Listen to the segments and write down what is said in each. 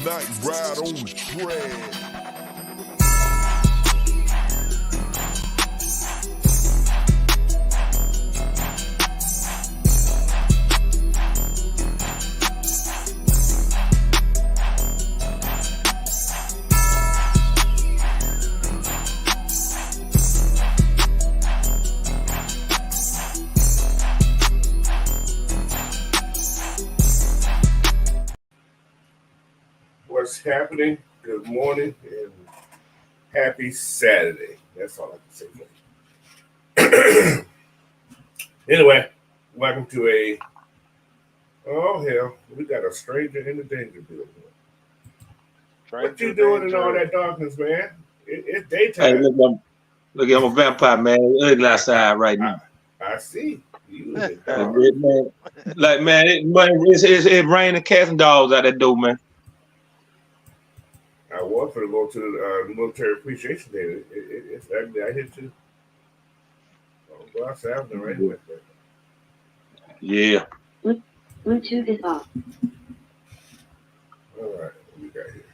Night ride on the track. What's happening? Good morning and happy Saturday. That's all I can say. Anyway, welcome to we got a stranger in the danger building. What you doing in all that darkness, man? It's daytime. Hey, look, I'm a vampire, man. It's ugly outside right now. I see. You man, it's raining cats and dogs out that door, man. I was going to go to the military appreciation day. It's ugly out here too. I'll go outside and rain with that. Yeah. Bluetooth is off. All right, what we got here?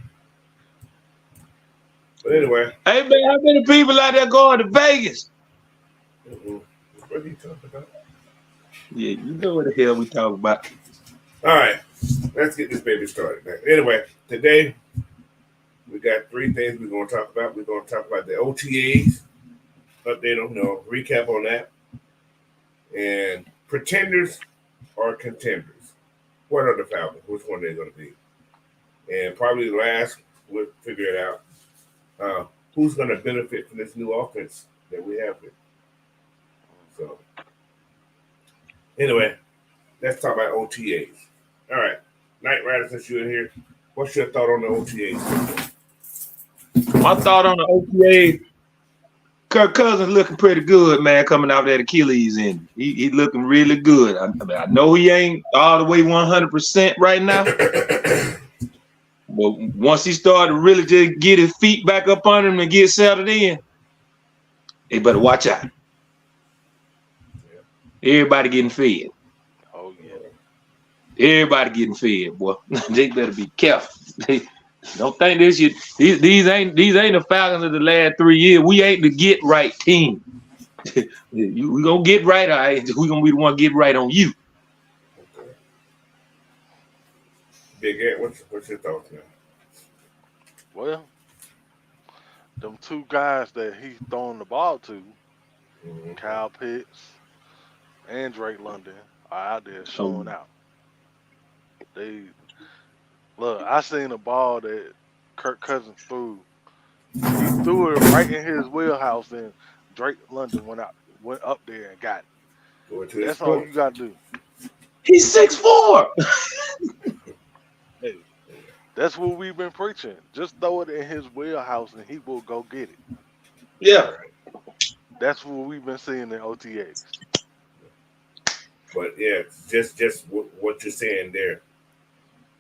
But anyway. Hey, man, how many people out there going to Vegas? What are you talking about? Yeah, you know what the hell we talking about. All right, let's get this baby started. Anyway, today we got three things we're going to talk about. We're going to talk about the OTAs, update on, recap on that, and pretenders or contenders. What are the Falcons? Which one are they going to be? And probably last, we'll figure it out. Who's going to benefit from this new offense that we have here? So, anyway, let's talk about OTAs. All right, Knight Rider, since you're in here, what's your thought on the OTAs? My thought on the OTAs, Kirk Cousins looking pretty good, man, coming out that Achilles in. He looking really good. I know he ain't all the way 100% right now. But once he started to really just get his feet back up on him and get settled in, they better watch out. Everybody getting fed. Oh, yeah. Everybody getting fed, boy. They better be careful. Don't think this shit. These ain't the Falcons of the last 3 years. We ain't the get right team. We gonna get right, all right. We gonna be the one get right on you. Okay. Big Ed, what's your thoughts now? Well, them two guys that he's throwing the ball to, Kyle Pitts and Drake London, are out there showing out. I seen a ball that Kirk Cousins threw. He threw it right in his wheelhouse, and Drake London went up there and got it. That's all you got to do. He's 6'4". Hey, that's what we've been preaching. Just throw it in his wheelhouse, and he will go get it. Yeah. That's what we've been seeing in OTAs. But yeah, just what you're saying there.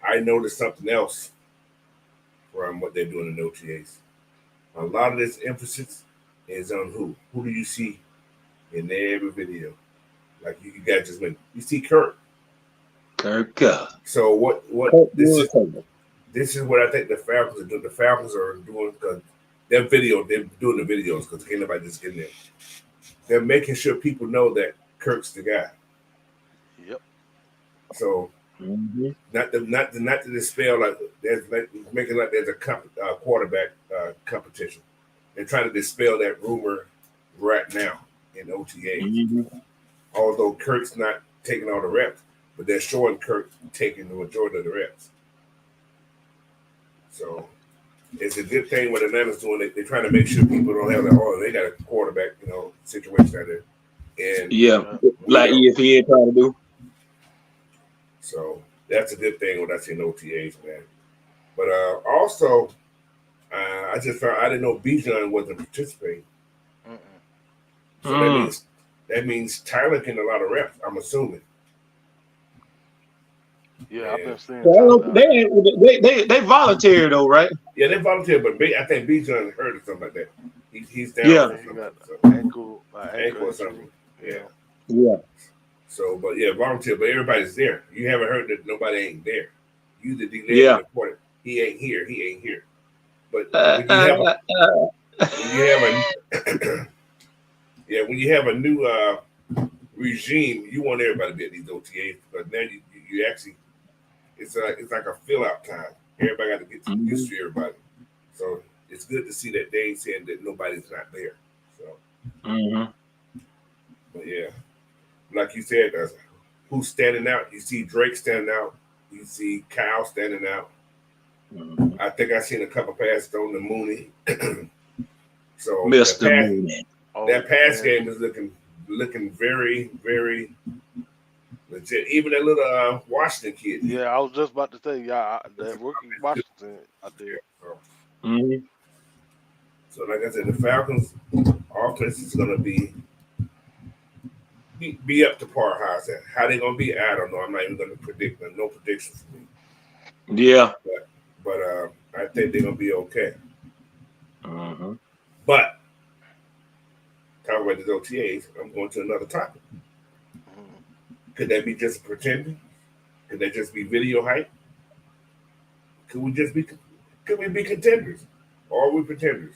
I noticed something else from what they're doing in OTAs. A lot of this emphasis is on who. Who do you see in every video? Like you guys just went. You see Kirk. Kirk. So what? This is what I think the Falcons are doing. The Falcons are doing because they're doing the videos because can't nobody just get in there. They're making sure people know that Kirk's the guy. Yep. So. Not to dispel making like there's a quarterback competition. They're trying to dispel that rumor right now in OTA. Although Kirk's not taking all the reps, but they're showing Kirk taking the majority of the reps. So it's a good thing what Atlanta's doing. They're trying to make sure people don't have that. They got a quarterback, situation out there. And like ESPN trying to do. So that's a good thing when I see OTAs, man. But also, I just found I didn't know Bijan wasn't participating. So that means Tyler getting a lot of reps. I'm assuming. Yeah, I've been seeing. They volunteer though, right? Yeah, they volunteer, but I think Bijan hurt or something like that. He's down. Yeah, he got ankle or something. Yeah. Yeah. So, but yeah, volunteer, but everybody's there. You haven't heard that nobody ain't there. You the delay report. he ain't here. He ain't here. But when you have a when you have a new regime, you want everybody to be at these OTAs because now you actually it's like a fill out time. Everybody got to get used to everybody. So it's good to see that they ain't saying that nobody's not there. So, but yeah, like you said, who's standing out? You see Drake standing out. You see Kyle standing out. I think I seen a couple passes on the Mooney. So Mr. Mooney. That pass game is looking very, very legit. Even that little Washington kid. Yeah, I was just about to say, that rookie Washington out there. So like I said, the Falcons offense is gonna be up to par. How's that? How they gonna be? I don't know. I'm not even gonna predict. No predictions for me. Yeah. But I think they're gonna be okay. But talking about these OTAs, I'm going to another topic. Could that be just pretending? Could that just be video hype? Could we be contenders? Or are we pretenders?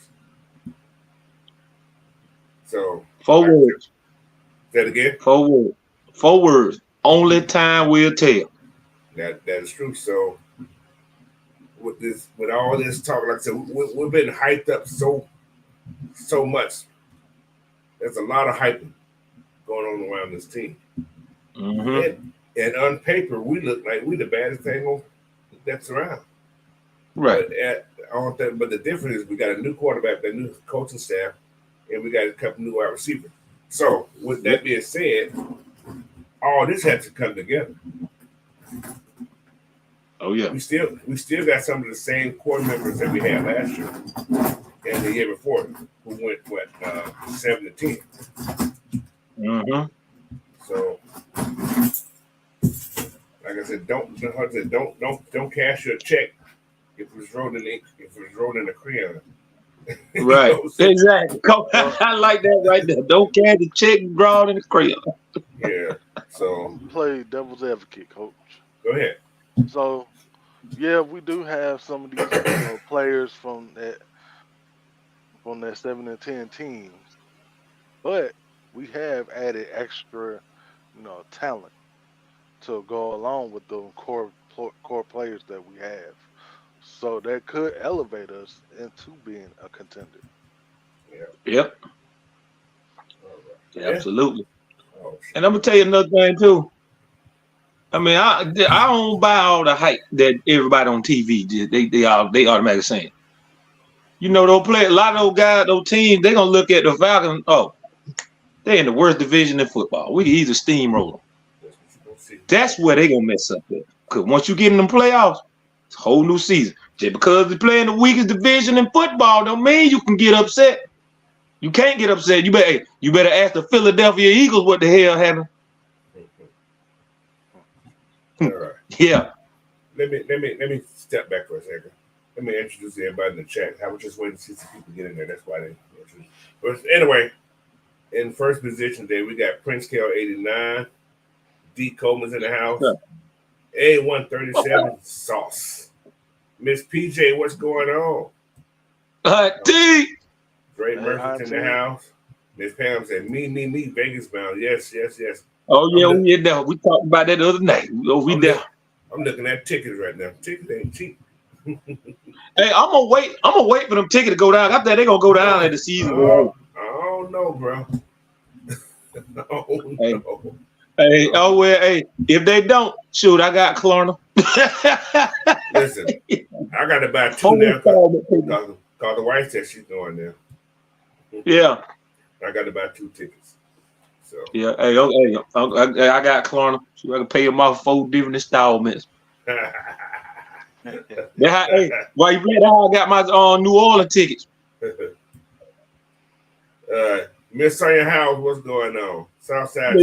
So 4 words. Say that again? 4 words. 4 words. Only time will tell. That is true. So with all this talk, like I said, we've been hyped up so much. There's a lot of hype going on around this team. And on paper, we look like we the baddest thing that's around. Right. But the difference is we got a new quarterback, a new coaching staff, and we got a couple new wide receivers. So with that being said, all this has to come together. Oh yeah. We still got some of the same core members that we had last year and the year before, who went 7-10. So, like I said, don't cash your check if it's rolled in a crayon. Right. Exactly. I like that right there. Don't cash the check drawn in the crayon. Yeah. So play devil's advocate, coach. Go ahead. So, yeah, we do have some of these players from that 7-10 teams, but we have added extra, talent to go along with the core players that we have. So that could elevate us into being a contender. Yep. Yeah. Absolutely. And I'm gonna tell you another thing too. I mean, I don't buy all the hype that everybody on TV they automatically saying. They'll play a lot of those guys, those teams. They gonna look at the Falcons. Oh, they're in the worst division in football. We can easily steamroll them. That's where they gonna mess up at. Because once you get in them playoffs, it's a whole new season. Just because they're playing the weakest division in football don't mean you can get upset. You can't get upset. You better ask the Philadelphia Eagles what the hell happened. All right. Yeah. Let me step back for a second. Let me introduce everybody in the chat. I was just waiting to see some people get in there. That's why they introduced. But anyway, in first position today, we got Prince Kel 89. D. Coleman's in the house. A137 Sauce. Miss PJ, what's going on? D. Dre Murphy's in the house. Miss Pam said, me, Vegas bound. Yes. Oh, yeah, we in there. We talked about that the other night. I'm looking at tickets right now. Tickets ain't cheap. Hey, I'm gonna wait for them tickets to go down. I think they're gonna go down at the season. I don't know, bro. No. Hey, if they don't, shoot, I got Klarna. Listen, I got to buy 2 now because the wife said she's going there. Yeah. I got to buy 2 tickets. So yeah, I got Klarna. So I can pay them off 4 different installments. Why you play that? I got my New Orleans tickets. Miss Sonya House, what's going on? Southside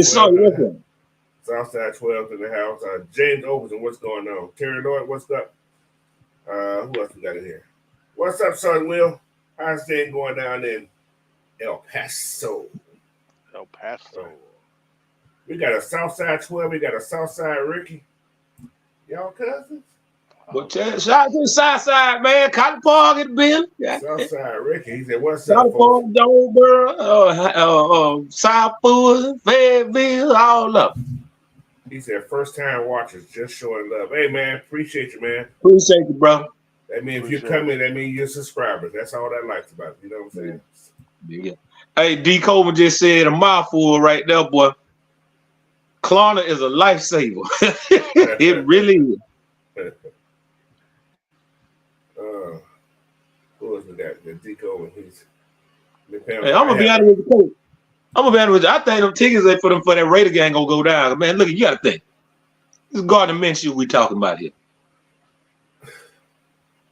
12 in the house. James Overton, what's going on? Terry Lloyd, what's up? Who else we got in here? What's up, son Will? How's things going down in El Paso? We got a Southside 12. We got a Southside Ricky. Y'all cousins? But shout out to the South Side, man. Cotton Park in the building. Yeah. Southside Ricky, he said, "What's Cotton up, Park, folks?" Jonesboro, South Fulton, Fayetteville, all up. He said, "First time watchers, just showing love." Hey, man, appreciate you, man. Appreciate you, bro. That means if you come in, that means you're subscribers. That's all that likes about it. You know what I'm saying? Yeah. Hey, D. Coleman just said a mouthful right there, boy. Klarna is a lifesaver. It really is. Who else we got? The D. Coleman. Hey, I'm gonna be honest with you, Coach. I think them tickets for that Raider gang gonna go down. Man, look, you gotta think. This is Gardner Minshew we talking about here.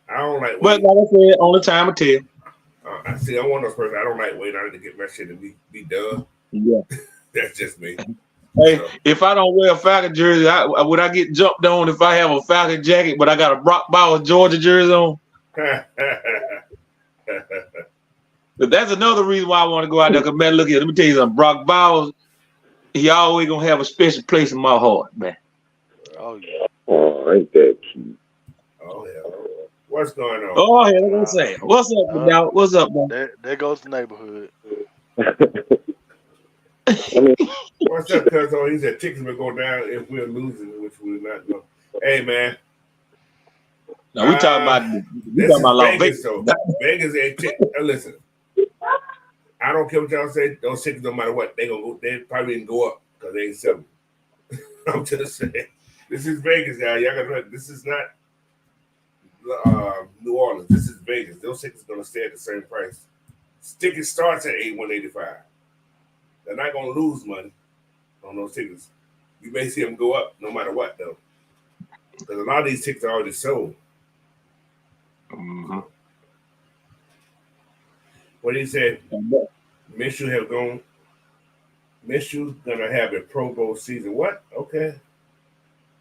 I don't like. But like I said, only time will tell. I see. I'm one of those persons. I don't like waiting on it to get my shit to be done. Yeah, that's just me. Hey, if I don't wear a Falcon jersey, would I get jumped on if I have a Falcon jacket, but I got a Brock Bowers Georgia jersey on? But that's another reason why I want to go out there. Cause man, look here, let me tell you something. Brock Bowers, he always gonna have a special place in my heart, man. Oh yeah. Oh, ain't that cute? Oh yeah. What's going on? Oh yeah, I'm saying. What's up, now? What's up, man? There goes the neighborhood. What's up, cuz? Oh, he said tickets will go down if we're losing, which we're not going. Hey, man. Now we talking about Las Vegas. So Vegas ain't listen. I don't care what y'all say. Those tickets, no matter what, they probably didn't go up because they ain't selling. I'm just saying. This is Vegas, y'all. Y'all gotta know this is not New Orleans. This is Vegas. Those tickets are gonna stay at the same price. Ticket starts at $81.85. They're not gonna lose money on those tickets. You may see them go up no matter what, though, because a lot of these tickets are already sold. Mm-hmm. What he said, Minshew's gonna have a Pro Bowl season. What? Okay.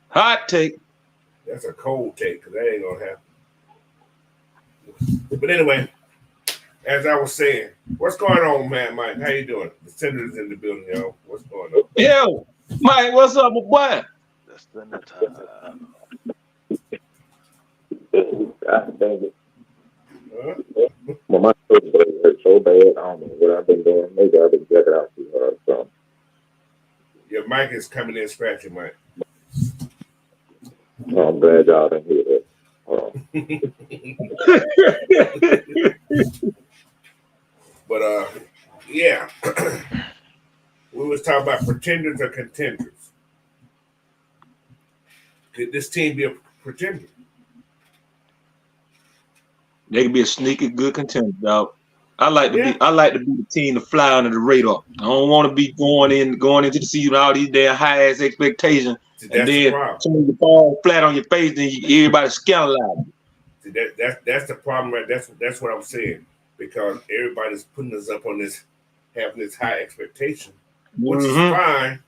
Hot take. That's a cold take because that ain't gonna happen. But anyway, as I was saying, what's going on, man, Mike? How you doing? The Contenders in the building, yo. What's going on? Yo, Mike, what's up, my boy? That's the time. God dang it. Well, my shoulder hurt so bad. I don't know what I've been doing. Maybe I've been checking out too hard. So. Your mic is coming in scratchy, Mike. Oh, I'm glad y'all didn't hear that. But yeah, we was talking about pretenders or contenders. Could this team be a pretender? They can be a sneaky good contender, dog. I like to be the team to fly under the radar. I don't want to be going into the season with all these damn high ass expectations. See, and then when you fall flat on your face, then everybody scandalize. See, that's the problem, right? That's what I'm saying. Because everybody's putting us up on this, having this high expectation, which is fine,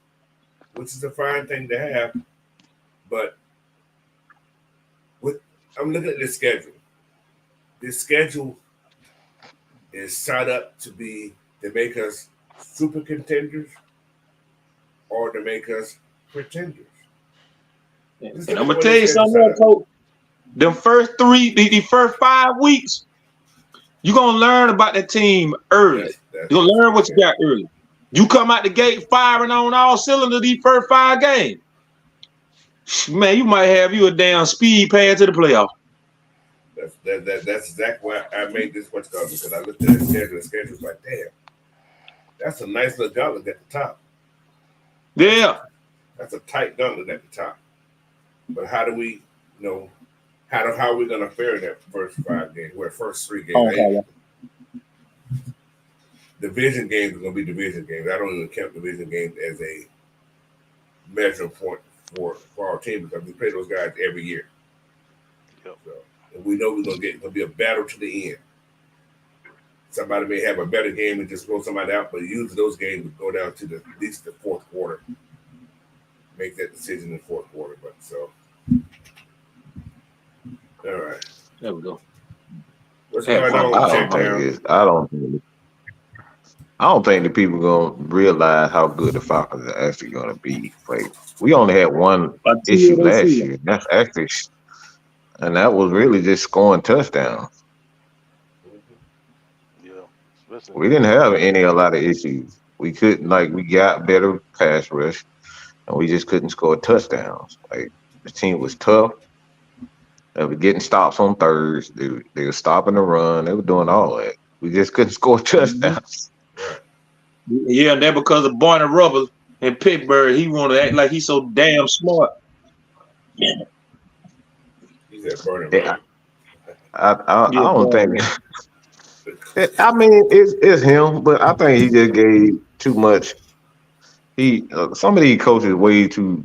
which is a fine thing to have. But I'm looking at this schedule. This schedule is set up to make us super contenders or to make us pretenders. And I'm gonna tell you something, Coach. The first 5 weeks, you're gonna learn about the team early. You're gonna learn what you got early. You come out the gate firing on all cylinders these first 5 games. Man, you might have you a damn speed pad to the playoffs. That's exactly why I made this much call, because I looked at the schedule was like, damn, that's a nice little gauntlet at the top. Yeah. That's a tight gauntlet at the top. But how do we how are we gonna fare in that first 5 games? Well, first 3 games. Okay. Division games are gonna be division games. I don't even count division games as a measuring point for our team because we play those guys every year. Yep. So, and we know it's gonna be a battle to the end. Somebody may have a better game and just throw somebody out, but usually those games would go down to at least the 4th quarter. Make that decision in the 4th quarter. But so all right. There we go. What's going on? I don't think the people gonna realize how good the Falcons are actually gonna be. Like, we only had one issue last year. That's actually And that was really just scoring touchdowns. Yeah. We didn't have a lot of issues. We couldn't we got better pass rush, and we just couldn't score touchdowns. Like the team was tough. They were getting stops on thirds. They were stopping the run. They were doing all that. We just couldn't score touchdowns. Yeah, and that because of Barney Rubbers in Pittsburgh, he want to act like he's so damn smart. He said Barney Yeah, Rubbers. I don't think. I mean, it's him, but I think he just gave too much. Some of these coaches way too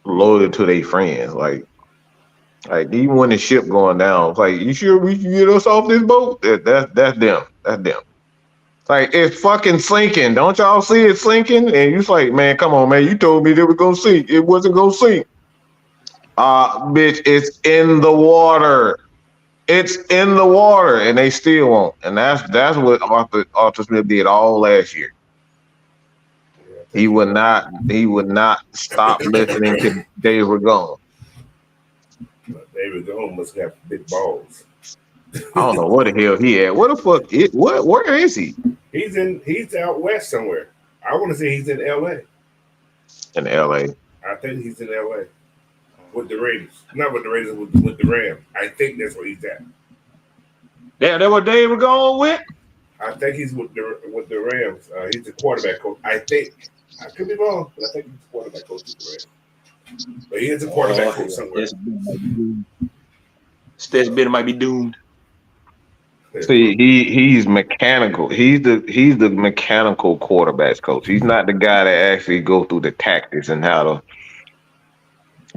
loyal to their friends. Like even when the ship going down, it's like, you sure we can get us off this boat? That's them. That's them. Like, it's fucking sinking. Don't y'all see it sinking? And you like, man, come on, man. You told me it was gonna sink. It wasn't gonna sink. Bitch, it's in the water. It's in the water, and they still won't. And that's what Arthur Smith did all last year. He would not stop listening to David Gone. David Gone must have big balls. I don't know what the hell he had. What the fuck? Where is he? He's out west somewhere. I want to say he's in LA. In LA. I think he's in LA with the Raiders. Not with the Raiders, with the Rams. I think that's where he's at. Yeah, that's what David Gone with? I think he's with the Rams. He's the quarterback coach. I think. I could be wrong, but I think he's the quarterback coach with the Rams. But he is a quarterback coach somewhere. Stetson Bennett might be doomed. See, he's mechanical. He's the mechanical quarterbacks coach. He's not the guy that actually go through the tactics and how to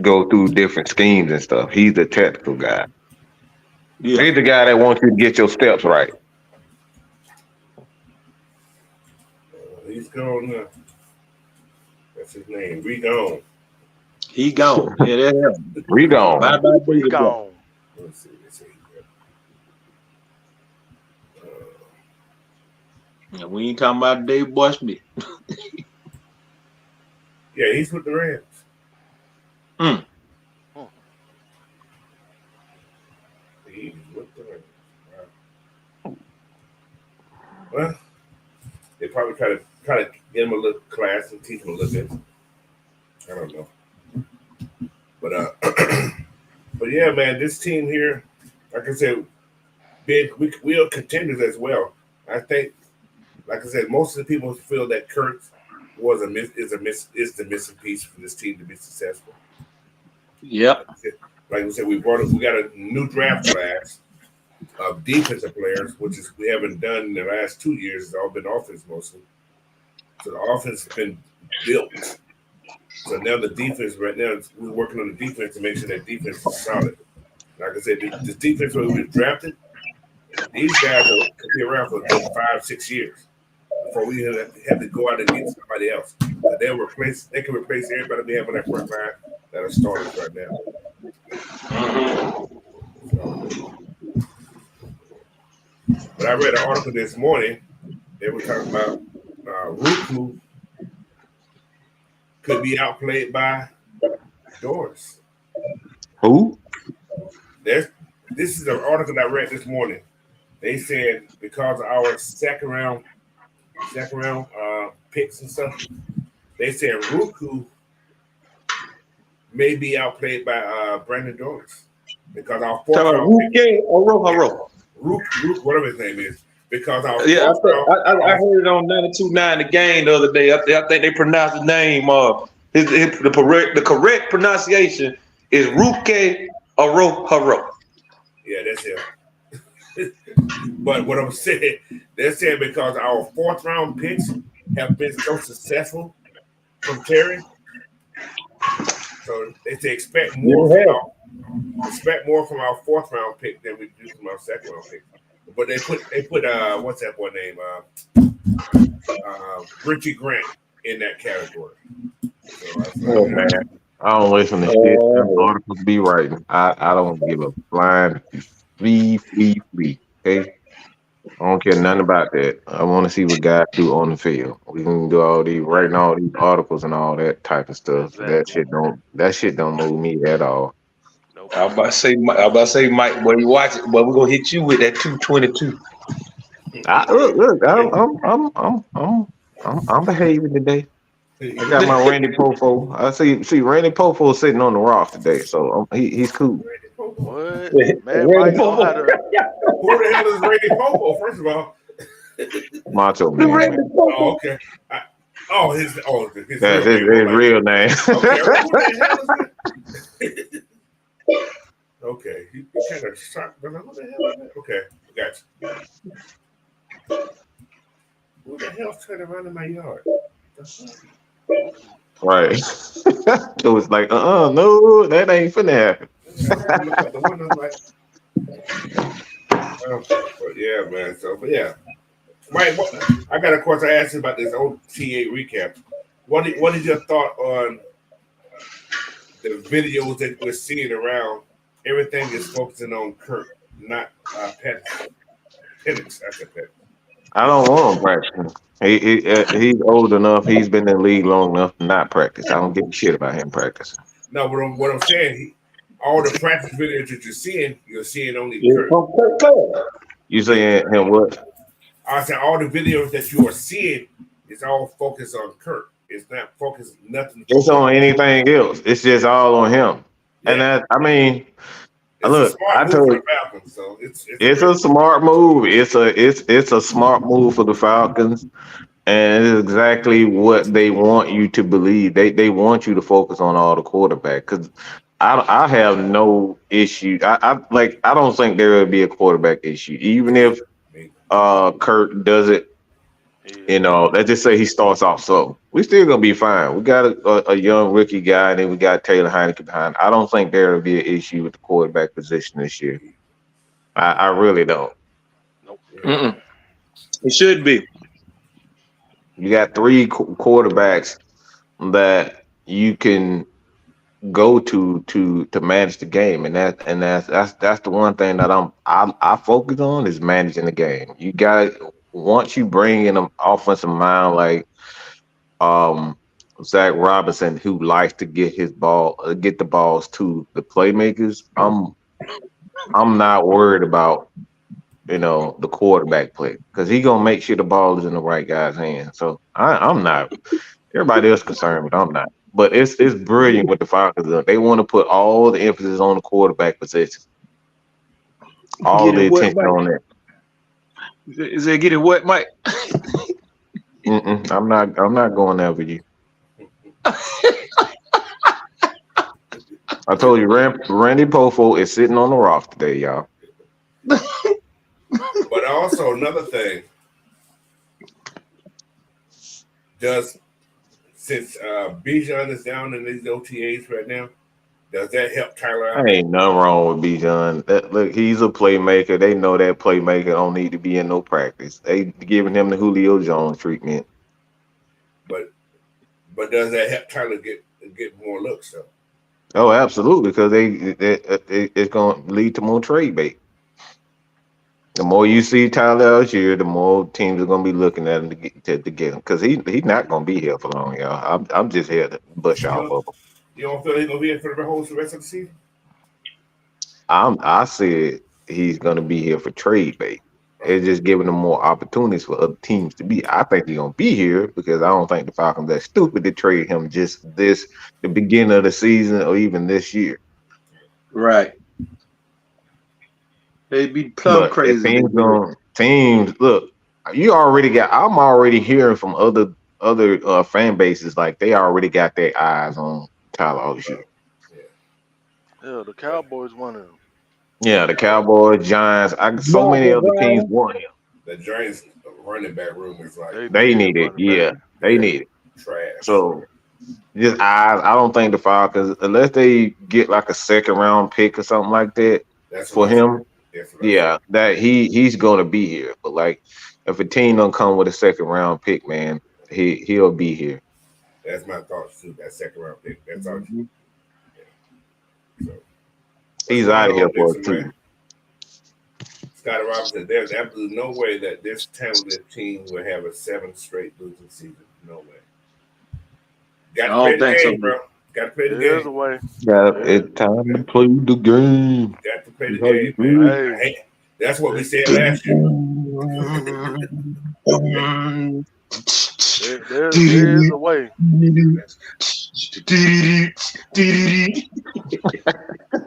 go through different schemes and stuff. He's the technical guy. Yeah. He's the guy that wants you to get your steps right. He's gone now. That's his name. We gone. He gone. Yeah, that's him. We gone. Bye-bye, we gone. Let's see. Yeah, we ain't talking about Dave Bushby. Yeah, he's with the Rams. He's with the Rams. Wow. Well, they probably try to get him a little class and teach him a little bit. I don't know. But yeah, man, this team here, like I said, we are contenders as well. I think, like I said, most of the people feel that Kirk is the missing piece for this team to be successful. Yep. Like we said, we got a new draft class of defensive players, which is we haven't done in the last 2 years. It's all been offense mostly. So the offense has been built. So now the defense, right now, we're working on the defense to make sure that defense is solid. Like I said, this defense where we were drafted, these guys could be around for 5-6 years before we have to go out and get somebody else. But they can replace everybody we have on that front line that are starters right now. But I read an article this morning. They were talking about Roku could be outplayed by Doris. Who? This is an article that I read this morning. They said because of our second round picks and stuff, they said Roku may be outplayed by Brandon Doris because our fourth round pick, Rook, whatever his name is, because our I heard it on 92.9 The Game the other day. I think they pronounced the name. The correct pronunciation is Ruke Haro. Yeah, that's him. But what I'm saying, they're saying because our fourth round picks have been so successful from Terry, so they say expect more from our fourth round pick than we do from our second round pick. But they put what's that boy name? Richie Grant in that category. So man, I don't listen to shit. Them articles be writing. I don't give a flying flea. Okay, I don't care nothing about that. I want to see what guys do on the field. We can do writing all these articles and all that type of stuff. Exactly. That shit don't move me at all. Nope. I was about to say, Mike, boy, you watch it, boy, we're gonna hit you with that 222. Look, I'm behaving today. I got my Randy Poffo. I see Randy Poffo sitting on the rock today, so he's cool. What? Man, Randy Mike know how to. Who the hell is Randy Popo? First of all, Macho Man. oh, okay. His That's real his name. Like, real name. okay, who the hell is that? Okay, you kind of shocked. But who the hell is that? Okay, gotcha. Who the hell's turning around in my yard? Right. It was like, no, that ain't finna happen. I look out the window like, but yeah, man. But yeah. Mike, I got a question I asked you about this OTA recap. What is your thought on the videos that we're seeing around? Everything is focusing on Kirk, not Penix. Penix, I said Penix. I don't want him practicing. He's old enough. He's been in the league long enough to not practice. I don't give a shit about him practicing. No, what I'm saying, all the practice videos that you're seeing only Kirk. You saying him what? I said all the videos that you are seeing is all focused on Kirk. It's not focused nothing. It's on anything else. It's just all on him. Yeah. And I mean, look, I told you, Falcons, so it's a smart move. It's a smart move for the Falcons, and it's exactly what they want you to believe. They want you to focus on all the quarterback because I have no issue. I don't think there will be a quarterback issue, even if Kirk does it. You know, let's just say he starts off slow. We're still gonna be fine. We got a young rookie guy, and then we got Taylor Heineke behind. I don't think there will be an issue with the quarterback position this year. I really don't. Nope. It should be. You got three quarterbacks that you can go to manage the game, and that's the one thing that I focus on is managing the game. You got once you bring in an offensive mind like Zach Robinson, who likes to get the balls to the playmakers. I'm not worried about the quarterback play because he's gonna make sure the ball is in the right guy's hands. So I'm not. Everybody else concerned, but I'm not. But it's brilliant what the Falcons do. They want to put all the emphasis on the quarterback position. All the attention on that. Is it getting what, Mike? I'm not going there with you. I told you, Randy Poffo is sitting on the rock today, y'all. But also another thing, since Bijan is down in these OTAs right now, does that help Tyler out? Ain't nothing wrong with Bijan. Look, he's a playmaker. They know that playmaker don't need to be in no practice. They giving him the Julio Jones treatment. But does that help Tyler get more looks though? Oh, absolutely, because it's going to lead to more trade bait. The more you see Tyler out here, the more teams are going to be looking at him to get him because he's not going to be here for long, y'all. I'm just here to bush off of him. You don't feel he's going to be here for the rest of the season? I said he's going to be here for trade bait. It's just giving him more opportunities for other teams to be. I think he's going to be here because I don't think the Falcons are stupid to trade him just the beginning of the season or even this year. Right. They'd be plumb crazy. Teams, look, I'm already hearing from other fan bases like they already got their eyes on Tyler Algier. Yeah, the Cowboys wanted him. Yeah, the Cowboys, Giants, so many other teams want him. The Giants running back room is like they need it. Yeah, they need it. Trash. So just I don't think the Falcons, unless they get like a second round pick or something like that for him. Yeah, that he's gonna be here. But like if a team don't come with a second round pick, man, he'll be here. That's my thoughts too. That second round pick. That's all. So, he's out of here for a team. Scotty Robinson, there's absolutely no way that this talented team will have a 7 straight losing season. No way. Got Got to play the There's a game. way. It's time to play the game. Got to play the How you game, man. feel? I hate- That's what we said last year. There is a way.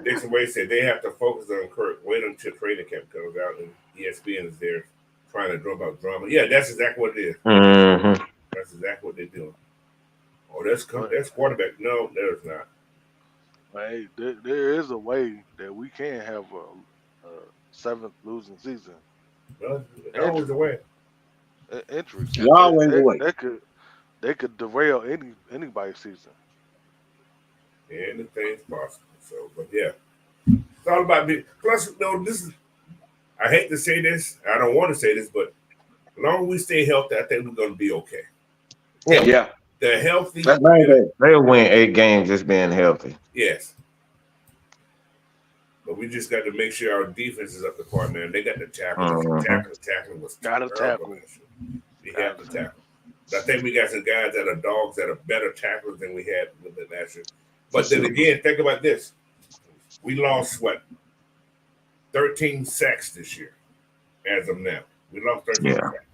Dixon Way said they have to focus on Kirk. Wait until training camp comes out and ESPN is there trying to drum up drama. Yeah, that's exactly what it is. Mm-hmm. That's exactly what they're doing. Oh, that's quarterback. No, there's not. Hey, there is a way that we can have a seventh losing season. Well, there's always a way. Interest. There's always a way. They could derail anybody's season. Anything's possible. So, but yeah, it's all about me. Plus, no, this is. I hate to say this. I don't want to say this, but as long as we stay healthy, I think we're going to be okay. Yeah. The healthy. They'll win 8 games just being healthy. Yes. But we just got to make sure our defense is up to par, man. They got the tackle. Tackling was Gotta tackle. We have to tackle. I think we got some guys that are dogs that are better tacklers than we had with the last year. But then again, think about this. We lost, 13 sacks this year as of now. We lost 13 sacks.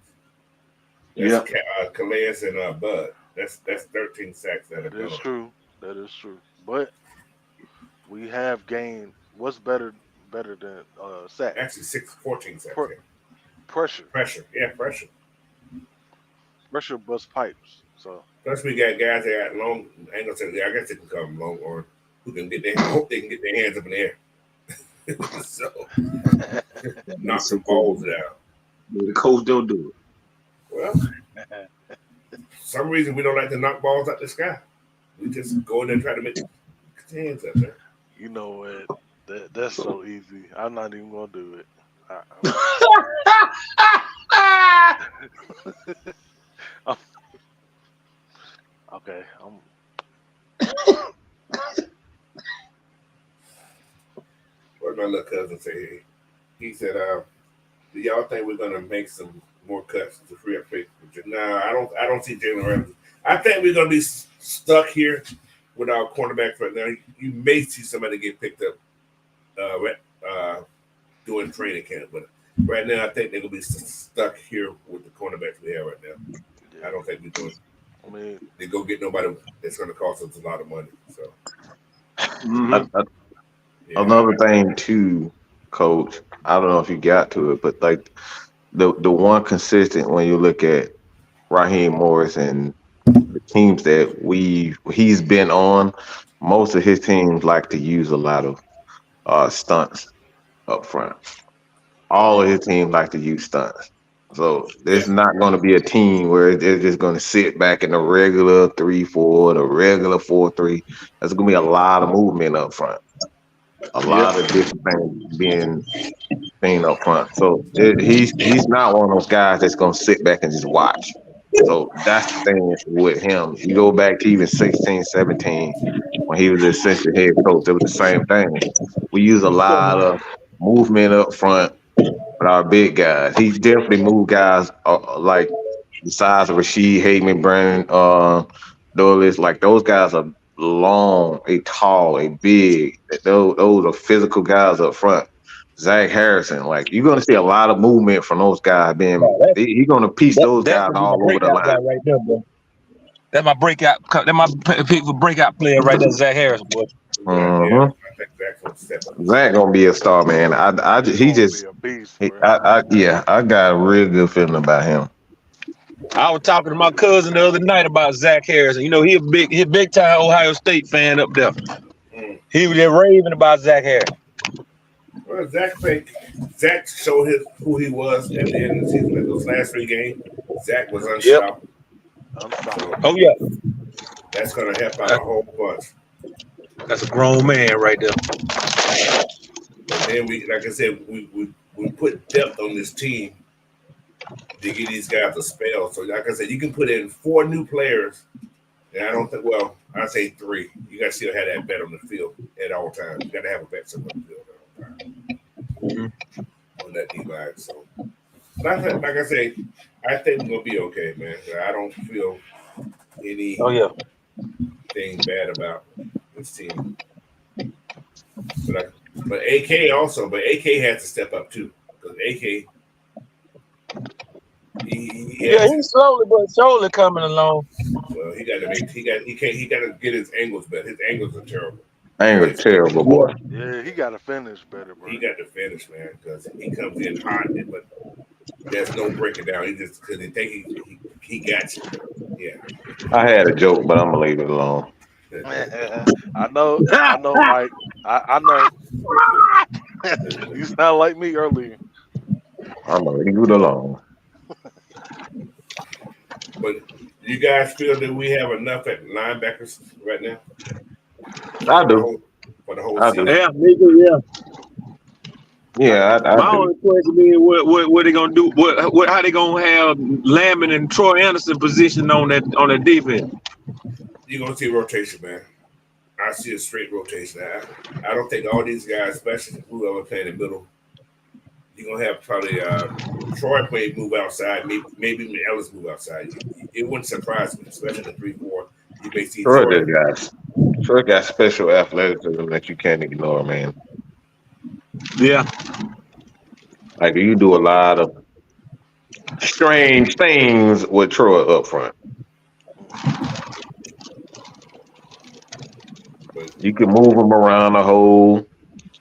That's Calais and Bud. That's 13 sacks that are That is true. That is true. But we have gained what's better than sacks? Actually 14 sacks. Pressure. Yeah, pressure. Pressure bust pipes. So plus we got guys that got long. I ain't gonna say. I guess they can come long or who can get their. Hope they can get their hands up in the air. So knock some balls down. The coach don't do it. Well, some reason we don't like to knock balls out the sky. We just go in there and try to make hands up there. You know what? That's so easy. I'm not even gonna do it. Okay. What my little cousin say? He said, "Do y'all think we're gonna make some more cuts to free up space?" No, I don't see Jalen Ramsey. I think we're gonna be stuck here with our cornerbacks right now. You may see somebody get picked up doing training camp, but right now I think they're gonna be stuck here with the cornerbacks we have right now. I don't think we're doing. I mean, they go get nobody that's going to cost us a lot of money. So, another thing too, Coach. I don't know if you got to it, but like the one consistent when you look at Raheem Morris and the teams that he's been on, most of his teams like to use a lot of stunts up front. All of his teams like to use stunts. So there's not going to be a team where they're just going to sit back in the regular 3-4, the regular 4-3. There's going to be a lot of movement up front, a lot of different things being seen up front. So he's not one of those guys that's going to sit back and just watch. So that's the thing with him. You go back to even 16, 17, when he was the assistant head coach, it was the same thing. We use a lot of movement up front. But our big guys, he definitely moved guys like the size of Rashid Hayman, Brandon Douglas. Like those guys are long, they tall, they big. Those are physical guys up front. Zach Harrison, like you're gonna see a lot of movement from those guys. He's gonna piece those guys all over the line. Right there, bro. That's my breakout. That's my pick for breakout player right there, Zach Harrison, boy. Mm-hmm. Zach gonna be a star, man. I got a real good feeling about him. I was talking to my cousin the other night about Zach Harrison. You know, he big time Ohio State fan up there. He was just raving about Zach Harrison. Well, Zach showed who he was at the end of the season. In those last 3 games, Zach was unstoppable. Oh yeah, that's gonna help out a whole bunch. That's a grown man right there. And then like I said, we put depth on this team to give these guys a spell. So like I said, you can put in 4 new players, and I don't think. Well, I say 3. You got to still have that bet on the field at all times. You got to have a bet somewhere on the field at all times on that D line. So, like I say, I think we're gonna be okay, man. I don't feel any. Oh yeah. thing bad about this team. But AK also, but AK has to step up too because AK. He's slowly but surely coming along. Well, he got to get his angles better. His angles are terrible. Angles terrible, boy. Yeah, he got to finish better, bro. He got to finish, man, because he comes in hot, but there's no breaking down. He just because he think he got you. Yeah. I had a joke, but I'm gonna leave it alone. I know, Mike. I know. You sound like me earlier. I'm gonna leave it alone. But you guys feel that we have enough at linebackers right now? I do. For the whole I season? do. Yeah, me too, yeah. Yeah, I My do. only question is what they gonna do? What how they gonna have Lamb and Troy Anderson position on that defense? You're gonna see a rotation, man. I see a straight rotation. I don't think all these guys, especially whoever playing in the middle, you're gonna have probably Troy play move outside, maybe Ellis move outside. It wouldn't surprise me, especially the 3-4. You may see Troy Troy. Troy got special athleticism that you can't ignore, man. Yeah. Like you do a lot of strange things with Troy up front. You can move him around the hole.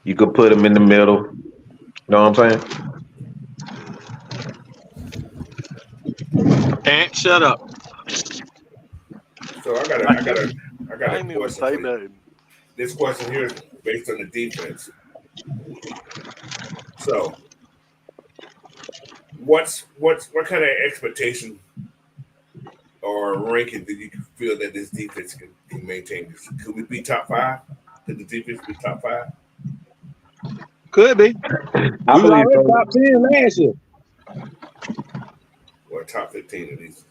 You could put him in the middle. You know what I'm saying? And shut up. So I got I a ain't even question. say For you. nothing. This question here is based on the defense. So, what kind of expectation or ranking do you feel that this defense can maintain? Could we be top 5? Could the defense be top 5? Could be. I We believe already so. top 10 last year. Or top 15 at least?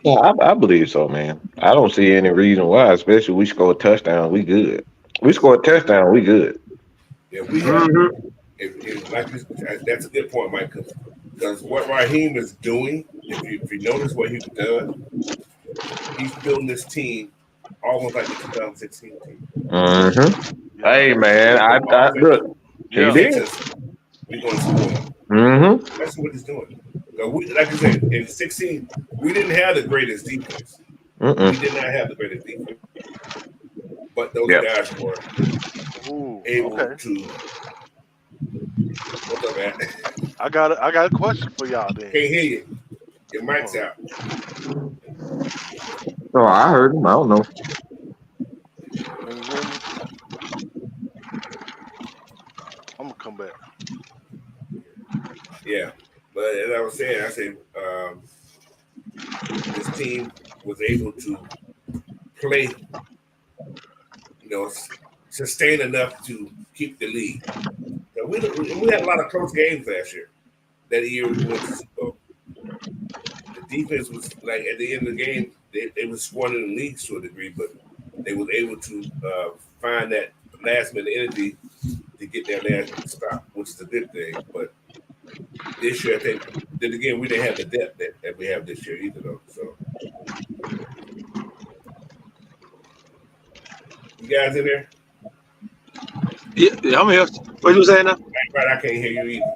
Yeah, I believe so, man. I don't see any reason why, especially we score a touchdown, we good. We score a touchdown, we good. Yeah, we have. That's a good point, Mike. Because what Raheem is doing, if you notice what he does, he's building this team almost like the 2016 team. Mm-hmm. Hey, man, I look. Yeah. He did. We're going to score. Mm-hmm. That's what he's doing. Like I said, in 16, we didn't have the greatest defense. Mm-mm. We did not have the greatest defense. But those guys were able to. What's up, man? I got a question for y'all then. Can't hear you. Your mic's out. Oh, I heard him. I don't know. Can you hear me? I'm gonna come back. Yeah. But as I was saying, this team was able to play, sustain enough to keep the lead. So we had a lot of close games last year. That year we went to Super Bowl. The defense was like at the end of the game, they were scoring in the leagues to a degree, but they was able to find that last minute energy to get their last stop, which is a good thing. But this year, I think, then again, we didn't have the depth that we have this year either, though. So, you guys in there? Yeah, I'm here. What you saying now? Right, I can't hear you either.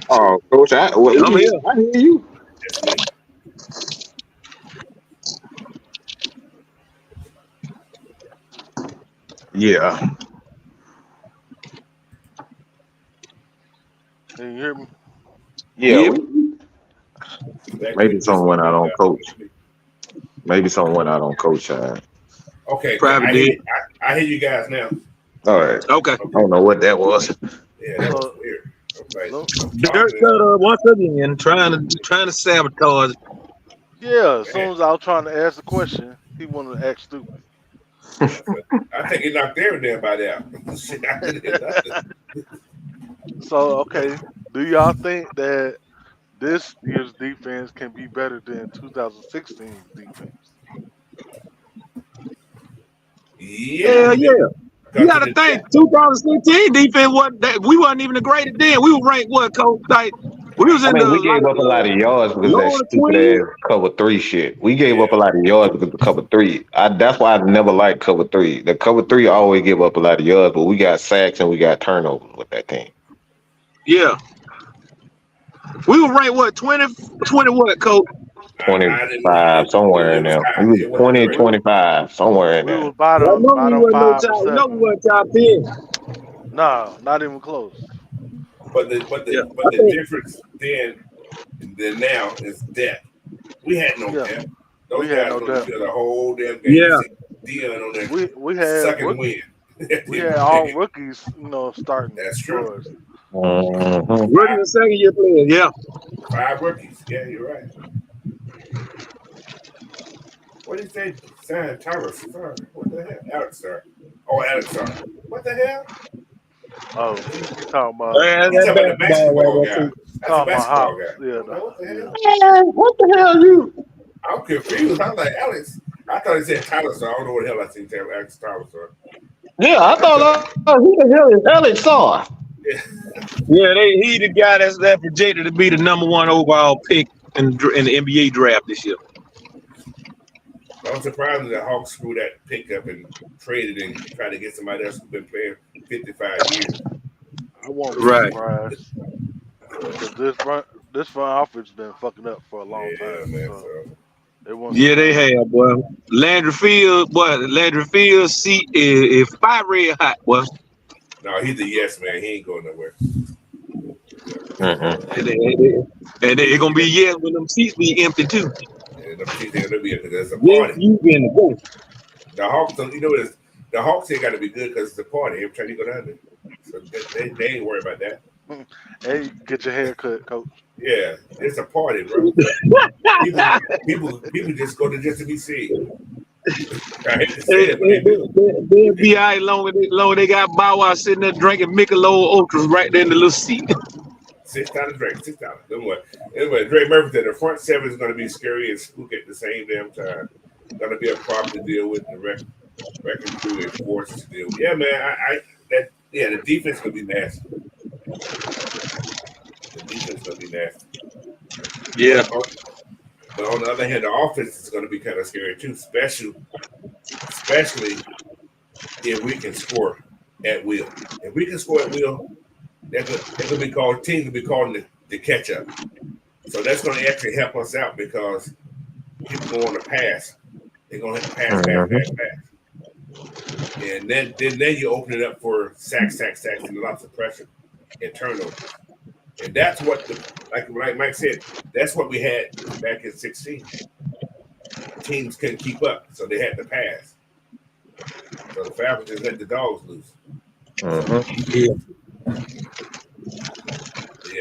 Oh, Coach, I'm here. I hear you. That's me. Yeah. Can you hear me? Yeah. Maybe someone I don't coach. Maybe someone I don't coach. Okay, Probably I hear you guys now. All right. Okay. I don't know what that was. Yeah, that was weird. Okay. Dirt cutter once again, trying to sabotage. Yeah, as soon as I was trying to ask a question, he wanted to act stupid. I think he knocked everything by now. Shit, I didn't hear nothing. So, okay, do y'all think that this year's defense can be better than 2016's defense? Yeah. You got to think, 2016 defense we wasn't even the greatest then. We were ranked what, Coach? Like We was I in mean, the we gave up a lot of yards because of that lower stupid 20s. ass cover 3 shit. We gave up a lot of yards because of cover 3. That's why I never liked cover 3. The cover 3 always give up a lot of yards, but we got sacks and we got turnovers with that team. Yeah. We were ranked what 20 what, Coach? I didn't. 25, somewhere It in was there. high. We was It wasn't 20, great. 25, somewhere in We there. was I know we bottom wasn't no 5 or top. No, we 7. wasn't top 10. No, not even close. But Yeah. the difference than now is depth. We had no Yeah, depth. we Those had guys no on the depth. field the whole damn game. You Yeah. see Dion on there We had sucking rookies. wind. We had all rookies, starting That's for true. us. Mhm. Rookie and second year player. Yeah. 5 rookies. Yeah, you're right. What did you say? Sam Thomas. Sorry. What the hell? Alex, sir. Oh, Alex, sorry. What the hell? Oh, you talking about Man, He's that talking about the basketball basketball right guy. there too. That's a basketball Hobbs. guy. Yeah, I'm like, what the hell? Man, what the hell you? I'm confused. I'm like, Alex. I thought he said Tyler, so I don't know what the hell I seen Alex Tyler, so. Yeah, I thought who the hell is Alex Saw? Yeah. Yeah, he the guy that's projected to be the #1 overall pick in the NBA draft this year. I'm surprised that the Hawks screwed that pickup and traded and tried to get somebody else who's been playing 55 years. I won't be Right. surprised because this front office been fucking up for a long time. Man. So So. it won't Yeah, they surprise me. have, boy. Landry Field's seat is fire red hot, boy. No, he's a yes man. He ain't going nowhere. And they gonna be yes when them seats be empty too. And I'm teaching him to be because it's a Yes, party. you can go. The Hawks, the Hawks ain't got to be good because it's a party. Every time you go down there, so they ain't worried about that. Hey, get your hair cut, Coach. Yeah, it's a party, bro. people just go to just to be seen. I hate to say it, but they do. They'll be all right long they got Bow Wow sitting there drinking Michelob Ultras right there in the little seat. $6 drink, $6. Anyway, Dre Murphy said the front 7 is going to be scary and spooky at the same damn time. Going to be a problem to deal with. The wrecking crew is forced to deal with. Yeah, man. The defense going to be nasty. The defense going to be nasty. Yeah. But on the other hand, the offense is going to be kind of scary too, especially if we can score at will. If we can score at will, they're going to be called. Teams will be calling the catch up. So that's going to actually help us out because people go on to pass. They're going to have to pass. And then you open it up for sacks, and lots of pressure and turnovers. And that's what, like Mike said, that's what we had back in 2016. Teams couldn't keep up, so they had to pass. So the Falcons just let the dogs loose. Yeah,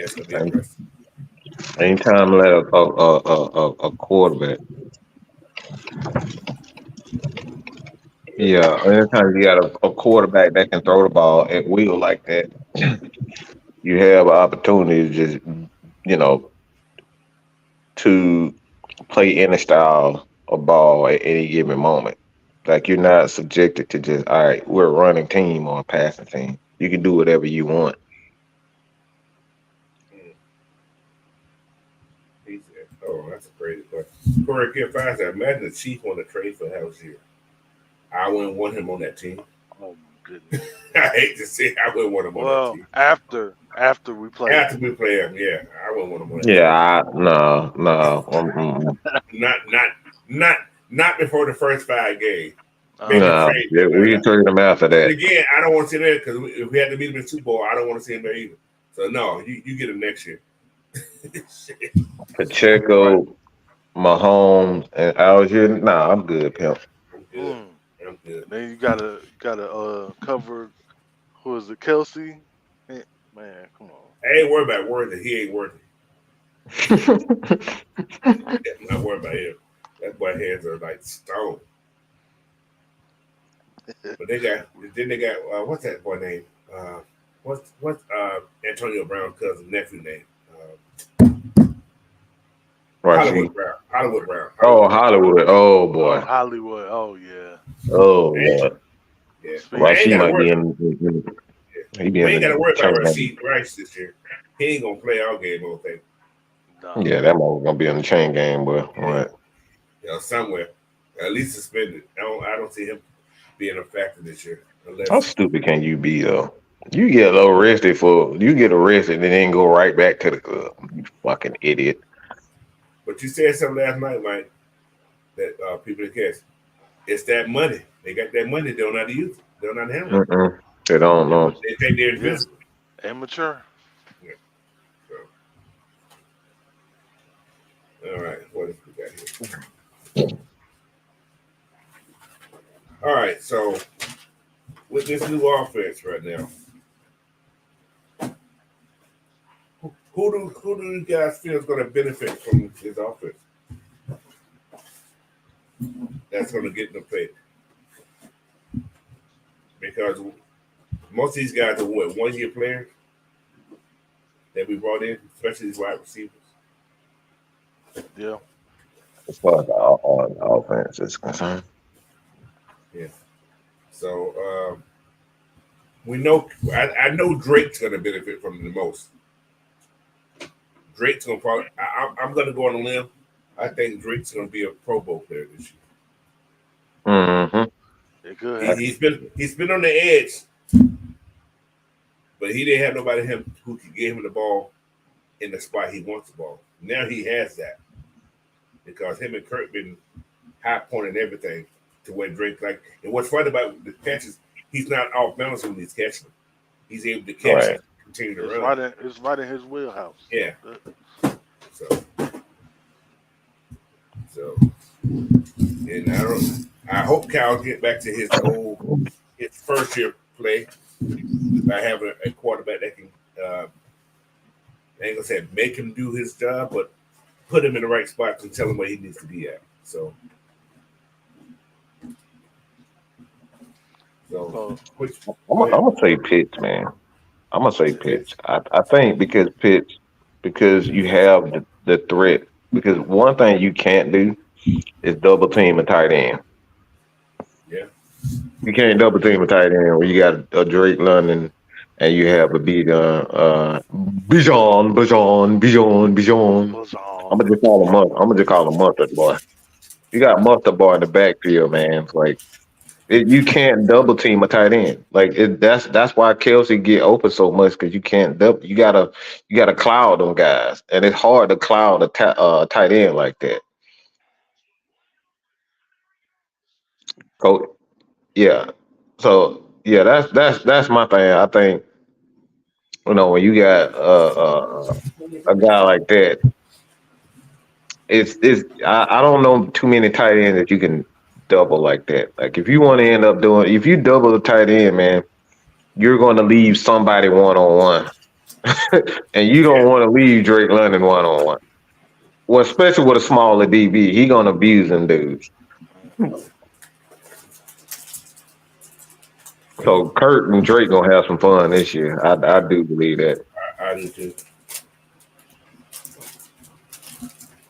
it's gonna be interesting. Anytime let a quarterback. Yeah, anytime you got a quarterback that can throw the ball at will like that, you have an opportunity to just, to play any style of ball at any given moment. Like you're not subjected to just, all right, we're a running team or a passing team. You can do whatever you want. He said, "Oh, that's a crazy question." Corey Kid Five said, "Imagine the Chief on the trade for Algier. I wouldn't want him on that team." Oh my goodness. I hate to say I wouldn't want him on that team. After we play. After we play him, yeah, I wouldn't want him on that No. Not before the first 5 games. We can trade him after that. Again, I don't want to see him there because if we had to meet him in the Super Bowl, I don't want to see him there either. So no, you get him next year. Pacheco, Mahomes, and Algier. Nah, I'm good, pimp. I'm good. Then you gotta cover who is it, Kelsey? Man, come on. I ain't worried about Worthy. He ain't worthy. I'm not worried about him. That boy hands are like stone. But they got what's that boy name? What's Antonio Brown's cousin nephew name? Hollywood Brown. Oh, Hollywood. Oh boy. Hollywood. Oh yeah. Oh boy. Yeah. Rashid might be in. He be We in ain't got to the worry about chain game. Rasheed Rice this year. He ain't gonna play our game, I don't think. Nah. Yeah, that man gonna be in the chain game, boy. Yeah. Right. Somewhere, at least suspended. I don't see him being a factor this year, unless. How stupid can you be though? You get arrested and then go right back to the club. You fucking idiot. But you said something last night, Mike, that people that catch. It's that money. They got that money. They don't know how to use it. They don't know how to handle it. Mm-mm. They don't know. They think they're invisible. Amateur. Yeah. So. All right. What else we got here? All right. So with this new offense right now, who do you guys feel is going to benefit from this offense? That's going to get them paid. Because most of these guys are 1 year players that we brought in, especially these wide receivers. Yeah. As far as the offense is concerned. Yeah. So we know. I know Drake's going to benefit from it the most. Drake's going to probably. I'm going to go on a limb. I think Drake's going to be a Pro Bowl player this year. Mm-hmm. It could happen. He's been on the edge, but he didn't have nobody who could get him the ball in the spot he wants the ball. Now he has that because him and Kirk been high pointing everything to where Drake like. And what's funny about the catches, he's not off balance when he's catching them. He's able to catch and continue to run. It's right in his wheelhouse. Yeah. So, and I hope Cal get back to his first year play by having a quarterback that can, I ain't gonna say make him do his job, but put him in the right spot and tell him where he needs to be at. So I'm gonna say Pitts, man. I'm gonna say Pitts. I think because you have the threat. Because one thing you can't do is double team a tight end. Yeah. You can't double team a tight end where you got a Drake London and you have a Bijan. I'm gonna just call him Mustard Boy. You got Mustard Boy in the backfield, man. It's like you can't double team a tight end. Like that's why Kelsey get open so much because you can't double. You gotta cloud them guys, and it's hard to cloud a tight end like that. So yeah, that's my thing. I think when you got a guy like that, I don't know too many tight ends that you can double like that. Like if you want to end up if you double the tight end, man, you're going to leave somebody one-on-one. And you don't want to leave Drake London one-on-one. Well, especially with a smaller DB, he going to abuse them dudes. So Kurt and Drake going to have some fun this year. I do believe that. I do too.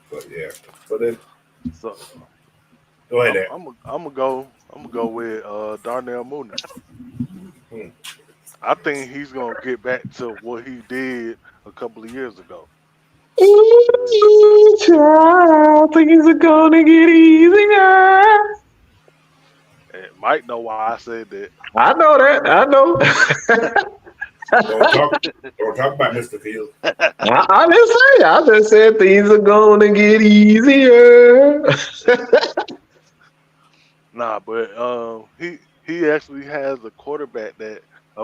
But yeah. But then go ahead. I'm gonna go with Darnell Mooney. I think he's gonna get back to what he did a couple of years ago. Child, things are gonna get easier. And Mike know why I said that. I know that. I know. Don't talk about Mr. Fields. I just said things are gonna get easier. Nah, but he actually has a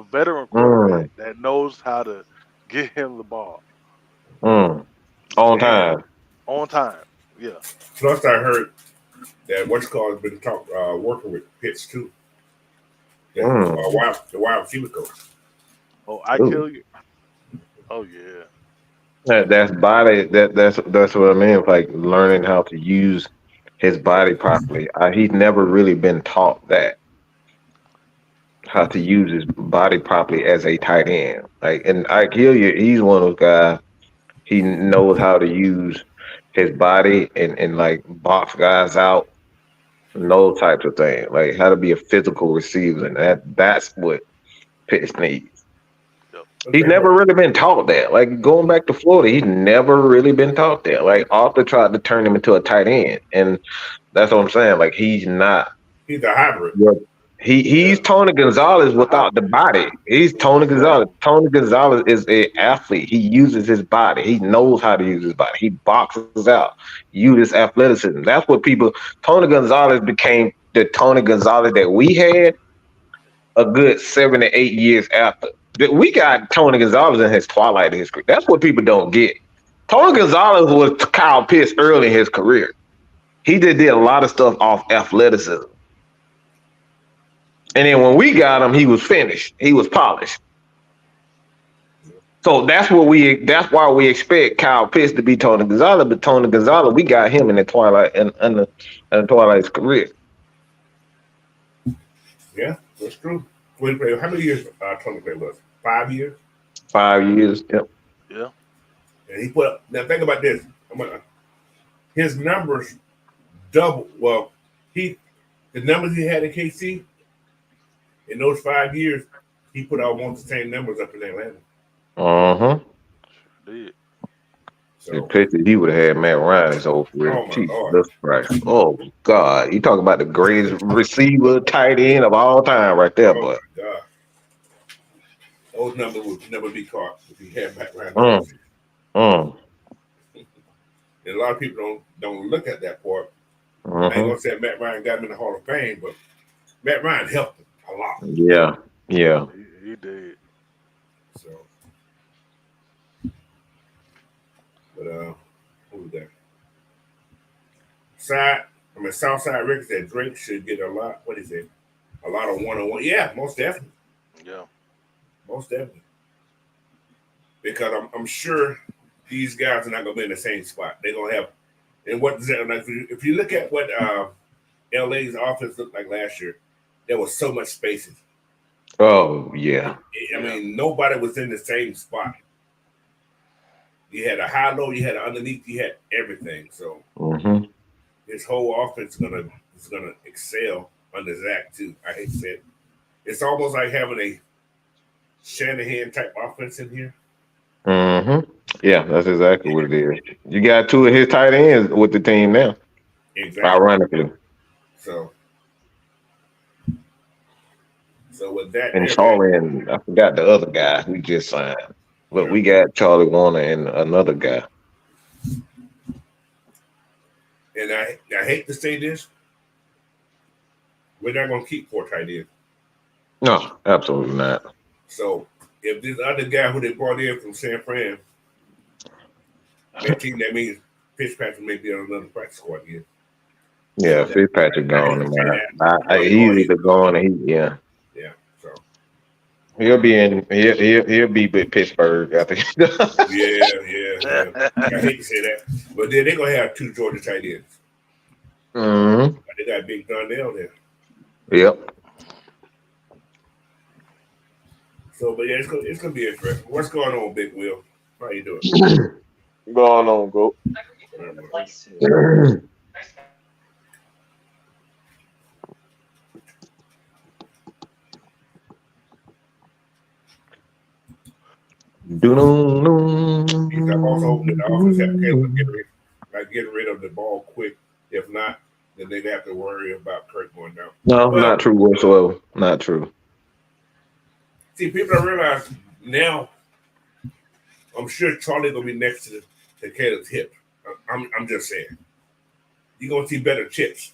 veteran quarterback that knows how to get him the ball. On time. On time, yeah. Plus, I heard that what's called has been working with Pitts too. The wide receiver coach. Oh, I kill you. Oh yeah. That's body. That's what I mean. Like learning how to use his body properly. He's never really been taught that how to use his body properly as a tight end. Like, and I kill you. He's one of those guys. He knows how to use his body and like box guys out, and those types of things. Like how to be a physical receiver, and that's what Pitts needs. He's never really been taught that. Like going back to Florida, he's never really been taught that. Like Arthur tried to turn him into a tight end, and that's what I'm saying. Like he's not. He's a hybrid. He's Tony Gonzalez without the body. He's Tony Gonzalez. Tony Gonzalez is an athlete. He uses his body. He knows how to use his body. He boxes out, uses athleticism. That's what people. Tony Gonzalez became the Tony Gonzalez that we had a good 7 to 8 years after. We got Tony Gonzalez in his twilight of his career. That's what people don't get. Tony Gonzalez was Kyle Pitts early in his career. He did a lot of stuff off athleticism. And then when we got him, he was finished. He was polished. So that's why we expect Kyle Pitts to be Tony Gonzalez, but Tony Gonzalez, we got him in the twilight in the twilight of his career. Yeah, that's true. How many years Tony played with us? 5 years? 5 years, yep. Yeah. And he put up, now think about this. His numbers double. Well, the numbers he had in KC, in those 5 years, he put almost the same numbers up in Atlanta. Uh-huh. Did. So, He would have had Matt Ryan his whole career. Oh, my Jesus Christ. Oh, God. You talk about the greatest receiver, tight end of all time right there, boy. My God. Those numbers would never be caught if he had Matt Ryan. And a lot of people don't look at that part. I ain't gonna say Matt Ryan got him in the Hall of Fame, but Matt Ryan helped him a lot. Yeah. He did. So, but who was that? Southside Rick said Drake should get a lot. What is it? A lot of one-on-one. Yeah, most definitely. Yeah. Most definitely. Because I'm sure these guys are not gonna be in the same spot. They're gonna have, and what is that? Like, if you look at what LA's offense looked like last year, there was so much spaces. Oh, yeah. I mean, nobody was in the same spot. You had a high low, you had an underneath, you had everything. So his whole offense is gonna excel under Zach too. I hate to say it. It's almost like having a Shanahan type offense in here. Yeah, that's exactly what it is. You got two of his tight ends with the team now. Exactly. Ironically. So with that, and Charlie and I forgot the other guy we just signed. But we got Charlie Warner and another guy. And I hate to say this, we're not gonna keep 4 tight ends. No, absolutely not. So if this other guy who they brought in from San Fran, that means Fitzpatrick may be on another practice squad again. Yeah, Fitzpatrick gone. He's either gone or Yeah. So he'll be with Pittsburgh, I think. yeah. I hate to say that, but then they're gonna have 2 Georgia tight ends. They got Big Darnell there. Yep. So, but yeah, it's gonna be interesting. What's going on, Big Will? How you doing? Going on, go. He's also hoping that the offense have to get rid of the ball quick. If not, then they'd have to worry about Kirk going down. No, not true whatsoever. Not true. See, people don't realize now. I'm sure Charlie gonna be next to Caleb's hip. I'm just saying. You're gonna see better chips.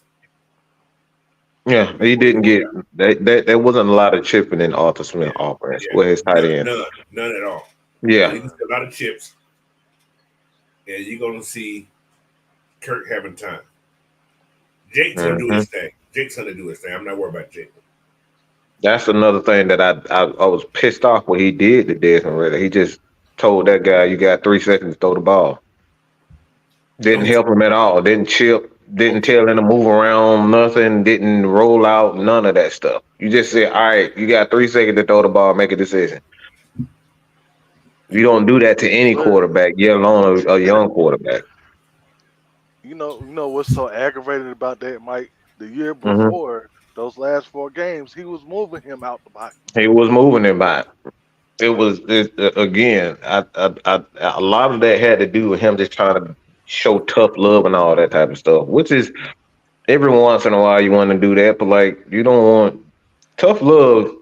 Yeah, he didn't get that. There wasn't a lot of chipping in Arthur Smith offense with his tight end. None at all. Yeah, you can see a lot of chips, and you're gonna see Kirk having time. Jake's gonna do his thing. I'm not worried about Jake. That's another thing that I was pissed off what he did to Desmond Ritter. He just told that guy, "You got 3 seconds to throw the ball." Didn't help him at all. Didn't chip. Didn't tell him to move around. Nothing. Didn't roll out. None of that stuff. You just said, "All right, you got 3 seconds to throw the ball. Make a decision." You don't do that to any quarterback, yet alone a young quarterback. You know what's so aggravating about that, Mike? The year before, those last 4 games, he was moving him out the box. He was moving him back. it was again. A lot of that had to do with him just trying to show tough love and all that type of stuff, which is every once in a while you want to do that, but like you don't want tough love.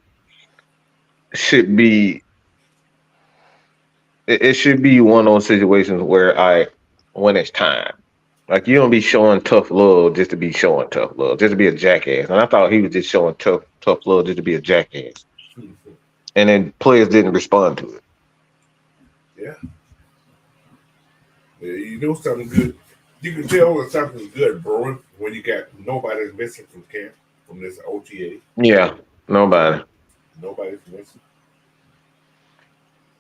Should be it should be one of those situations where when it's time. Like you don't be showing tough love just to be showing tough love, just to be a jackass. And I thought he was just showing tough love just to be a jackass. And then players didn't respond to it. Yeah. You know something good. You can tell when something's good brewing when you got nobody's missing from camp, from this OTA. Yeah, nobody. Nobody's missing.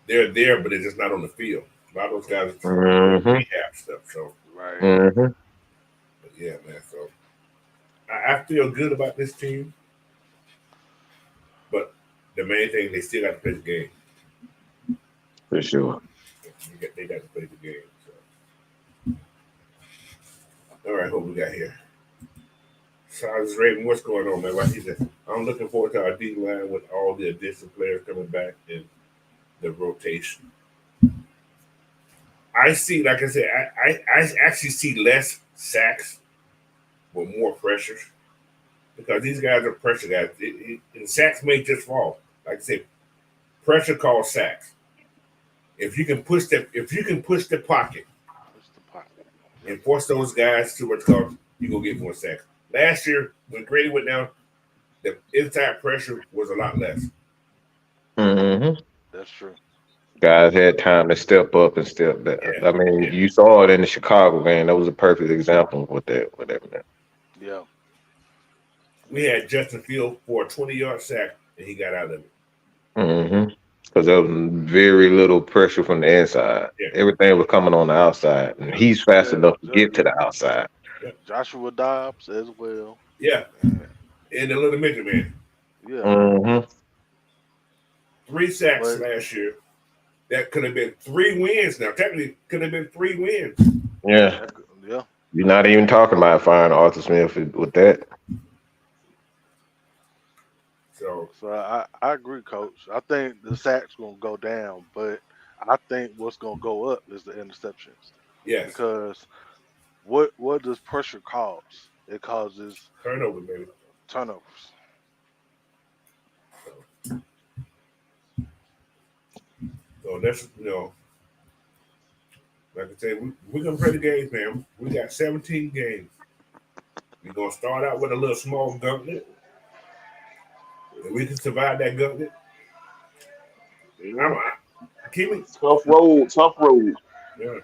They're there, but they're just not on the field. A lot of those guys are rehab stuff. So, Right. But yeah, man. So I feel good about this team, but the main thing, they still got to play the game. For sure. They got to play the game. So. All right, what we got here? Charles Raven, what's going on, man? Like he said, I'm looking forward to our D line with all the additional players coming back and the rotation. I see, like I said, I actually see less sacks with more pressures because these guys are pressure guys. And sacks may just fall. Like I said, pressure calls sacks. If you can push the pocket and force those guys to what's called, you're gonna get more sacks. Last year, when Grady went down, the inside pressure was a lot less. That's true. Guys had time to step up and step back. Yeah. I mean, you saw it in the Chicago game. That was a perfect example with that. Yeah. We had Justin Fields for a 20-yard sack, and he got out of it. Because there was very little pressure from the inside. Yeah. Everything was coming on the outside, and he's fast enough to get to the outside. Yeah. Joshua Dobbs as well. Yeah. And the little midget man. Yeah. 3 sacks last year. That could have been 3 wins now. Technically, could have been 3 wins. Yeah. Yeah. You're not even talking about firing Arthur Smith with that. So I agree, Coach. I think the sacks gonna go down, but I think what's gonna go up is the interceptions. yes, Because what does pressure cause? It causes turnover, baby. turnovers. So that's like I said, we're gonna play the games, man. We got 17 games. We're gonna start out with a little small gauntlet. If we can survive that gauntlet, keep it Tough road. Yeah.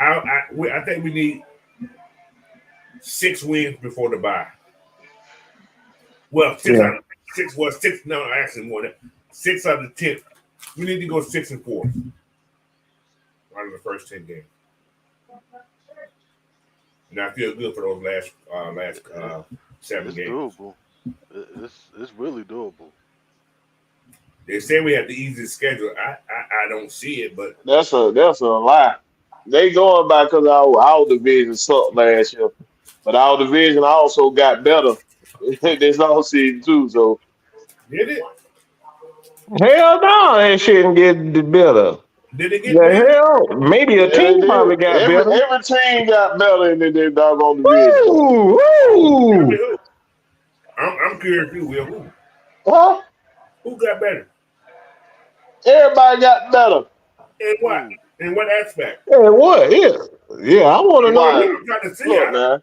I think we need 6 wins before the bye. Well, 6 out of 6 was 6. No, actually more than 6 out of 10. We need to go 6-4 out of the first 10 games. And I feel good for those last 7 It's games. doable. It's really doable. They say we have the easiest schedule. I don't see it, but That's a lie. They going by because our division sucked last year, but our division also got better this all season too. So did it? Hell no, that shouldn't get better. Did it get The better? hell, maybe a team probably got better. every team got better in their doggone division. Woo! Who? I'm curious who will. Who? Huh? Who got better? Everybody got better. In what? In what aspect? Hey, what? Yeah, I want to know. Why? I'm trying to see. Look, man.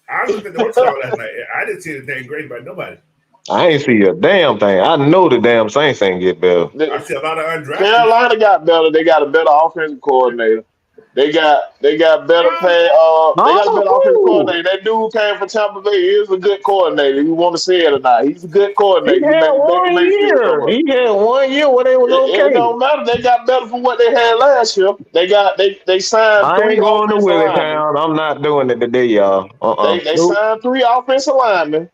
I looked at the hotel last night. I didn't see anything great by nobody. I ain't see a damn thing. I know the damn Saints ain't get better. I see a lot of undrafted. Carolina got better. They got a better offensive coordinator. They got better pay. They got a better offensive coordinator. That dude came from Tampa Bay. He's a good coordinator. You want to say it or not? He's a good coordinator. He had 1 year. He had 1 year where they was okay. It don't matter. They got better from what they had last year. They signed I 3 ain't going to offensive Willie linemen. Town. I'm not doing it today, y'all. They signed 3 offensive linemen.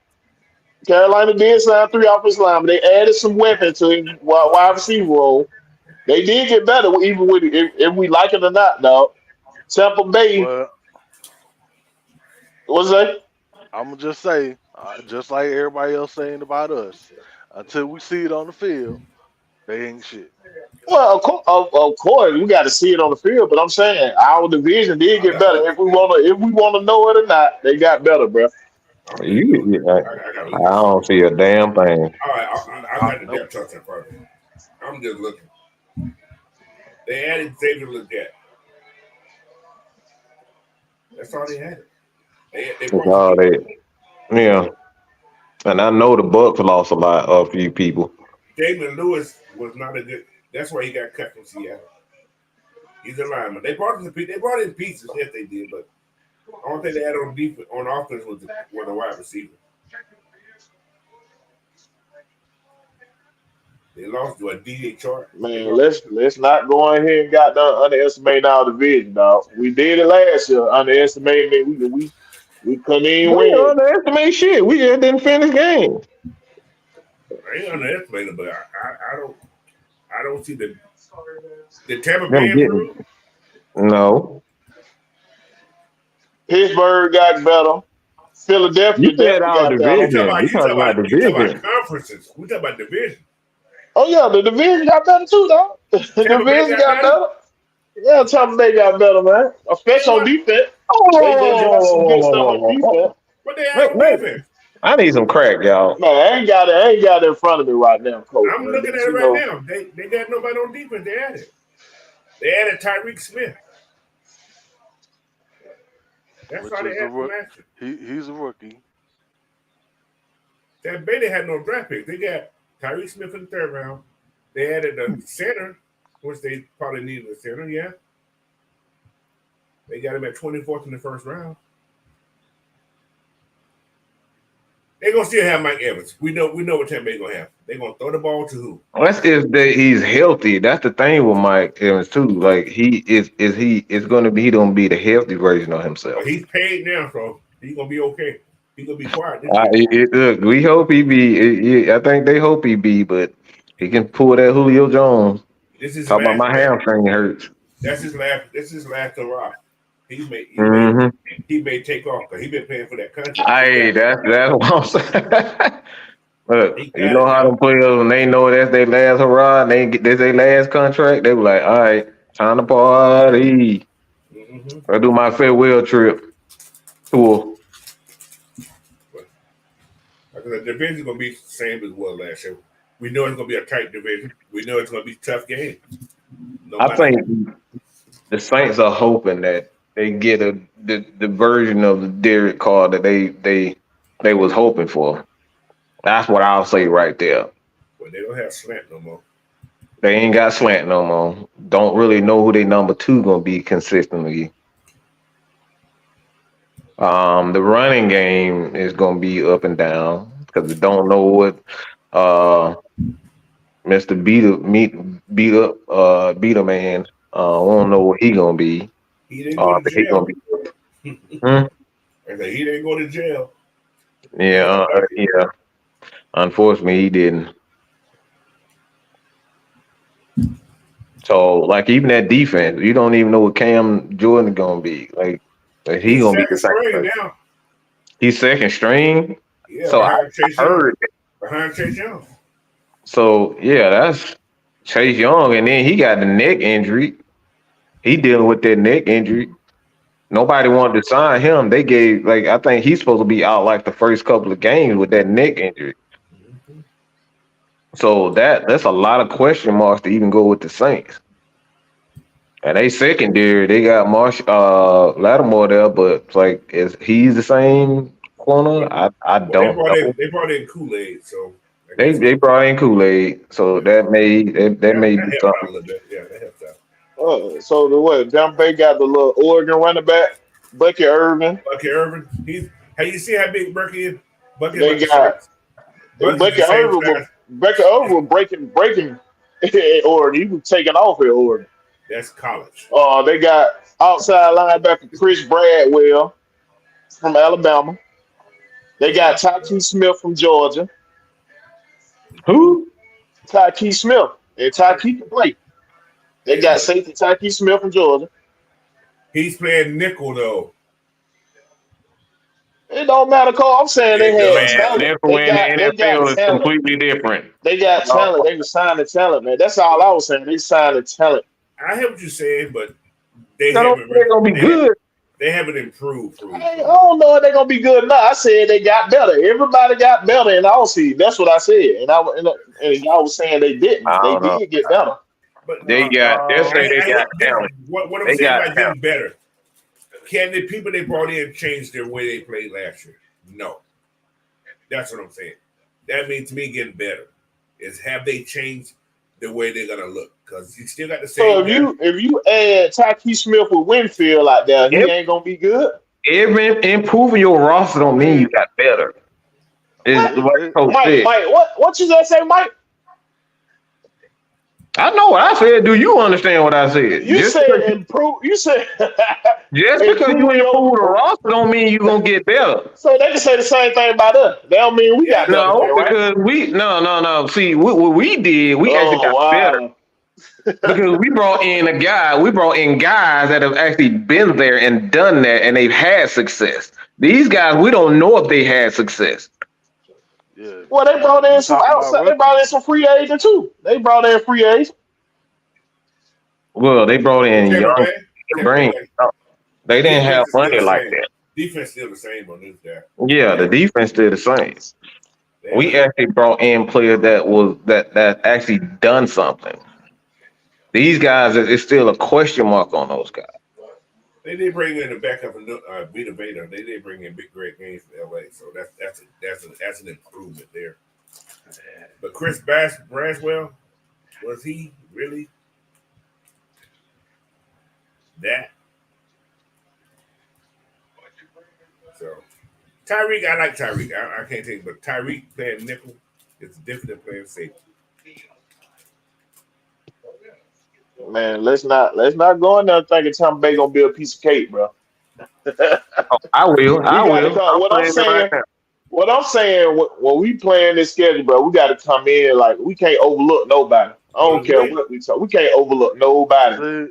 Carolina did sign 3 offensive linemen. They added some weapons to his wide receiver role. They did get better, even with if we like it or not, dog. Tampa Bay. Well, What's that? I'm gonna just say, just like everybody else saying about us, until we see it on the field, they ain't shit. Well, of course, we got to see it on the field. But I'm saying our division did get better. If we wanna know it or not, they got better, bro. I'm just looking. You, I I gotta look at don't see a damn thing. All right, I got the Nope. depth chart in front of me. I'm just looking. They added Xavier Legette. That's all they had. They That's brought all some people. they. Yeah, and I know the Bucks lost a few people. Damon Lewis was not a good. That's why he got cut from Seattle. He's a lineman. They brought in pieces. Yes, they did, but the only thing they had on defense, on offense was the wide receiver. They lost to a DA chart. Man, let's not go in here and got done underestimate our division, dog. We did it last year, underestimating it. We couldn't even We win. underestimate shit. We just didn't finish games. I ain't underestimating, but I don't see the Tampa Them Bay getting improved. no. Pittsburgh got better. Philadelphia You said definitely our got better. division. We talking about You talking about division. conferences. We talking about division. Oh yeah, the division got better too, dog. The Tampa Bay division got got better. better. Yeah, Tampa Bay got better, man. Especially on defense. They got some good stuff on defense. What they have on defense? I need some crack, y'all. Man, I ain't got it in front of me right now, coach. I'm Man. looking at But, it you right know, now. They got nobody on defense. They added Tyreek Smith. That's Which how they is added from last year. he's a rookie. That Bay they had no draft picks. They got Tyreek Smith in the third round. They added a center, which they probably needed a center. Yeah, they got him at 24th in the first round. They're gonna still have Mike Evans. We know what Tampa Bay gonna have. They're gonna throw the ball to who? That's if he's healthy. That's the thing with Mike Evans too. Like he gonna be the healthy version of himself. But he's paid now, so he's gonna be okay. He's gonna be quiet. Look, we hope he be. I think they hope he be, but he can pull that Julio Jones. This is Talk about last my hamstring hurts. That's his last. This is his last hurrah. He may take off because he been paying for that contract. Hey, that's what I'm saying. Look, He you got know it how now. them players when they know that's their last hurrah and they get this their last contract, they be like, all right, time to party. Mm-hmm. I do my farewell trip tour. Because the division gonna be the same as well last year. We know it's gonna be a tight division. We know it's gonna be a tough game. I think the Saints are hoping that they get the version of the Derek Carr that they was hoping for. That's what I'll say right there. Well, they don't have slant no more. They ain't got slant no more. Don't really know who their number two gonna be consistently. The running game is gonna be up and down because we don't know what Mr. Beater man. We don't know what he gonna be. He didn't go to He gonna jail. be. I said he didn't go to jail. Yeah, yeah. Unfortunately, he didn't. So, like, even that defense, you don't even know what Cam Jordan gonna be. Like he's gonna be the second string second. now. He's second string. Yeah, So I heard behind Chase Young. So yeah, that's Chase Young, and then he got the neck injury. He dealing with that neck injury. Nobody wanted to sign him. They gave I think he's supposed to be out like the first couple of games with that neck injury. Mm-hmm. So that's a lot of question marks to even go with the Saints. And they secondary, they got Lattimore there, but is he's the same corner? I don't know. They brought in Kool-Aid, so They brought in Kool-Aid, so that may be helped out a something. little bit. Yeah, that helped out. so the what? Tampa Bay got the little Oregon running back, Bucky Irvin. Bucky Irvin. Have you seen how big Bucky is? Bucky They got Bucky Irvin. Bucky Irvin was breaking, or he was taking off at Oregon. That's college. They got outside linebacker Chris Bradwell from Alabama. They got Tyke Smith from Georgia. Who? Tyke Smith. And Tyke can play. They got safety Tyke Smith from Georgia. He's playing nickel though. It don't matter, Cole. I'm saying they It had don't Man, matter. talent. that's when the They got NFL is talent. completely different. They got talent. They were signing talent, man. That's all I was saying. They signed talent. I hear what you're saying, but they That don't haven't mean they're gonna be good. they haven't improved. I don't know if they're gonna be good or not. I said they got better. Everybody got better in all season. That's what I said. And y'all was saying they didn't. I They don't know. did get better. But They say they got talent. what I'm They saying got about getting better, can the people they brought in change their way they played last year? No. That's what I'm saying. That means to me getting better is have they changed the way they're gonna look? Because you still got the same. So if you add Tyke Smith with Winfield out there, he ain't gonna be good. Improving your roster don't mean you got better. Is what Coach said. Mike, what you gonna say, Mike? I know what I said. Do you understand what I said? You said improve. You said just because you improve the roster don't mean you're gonna get better. So they can say the same thing about us. They don't mean we got better. No, Right? because no. See, what we did, we actually got better. Because we brought in guys that have actually been there and done that, and they've had success. These guys, we don't know if they had success. Yeah. Well, they brought in some outside. They brought in some free agents too. They brought in free agents. Well, they brought in young brain. They didn't have money like that. Defense still the same on this guy. Yeah, the defense still the same. We actually brought in players that actually done something. These guys, it's still a question mark on those guys. They did bring in the backup of Vita Veda. They did bring in big great games for LA, so that's an improvement there. But Chris Braswell, was he really that? So Tyreek, I like Tyreek. I can't take it, but Tyreek playing nickel is different than playing safety. Man, let's not go in there thinking Tampa Bay gonna be a piece of cake, bro. I will. What I'm saying, when we playing this schedule, bro, we got to come in like we can't overlook nobody. I don't care what we talk. We can't overlook nobody.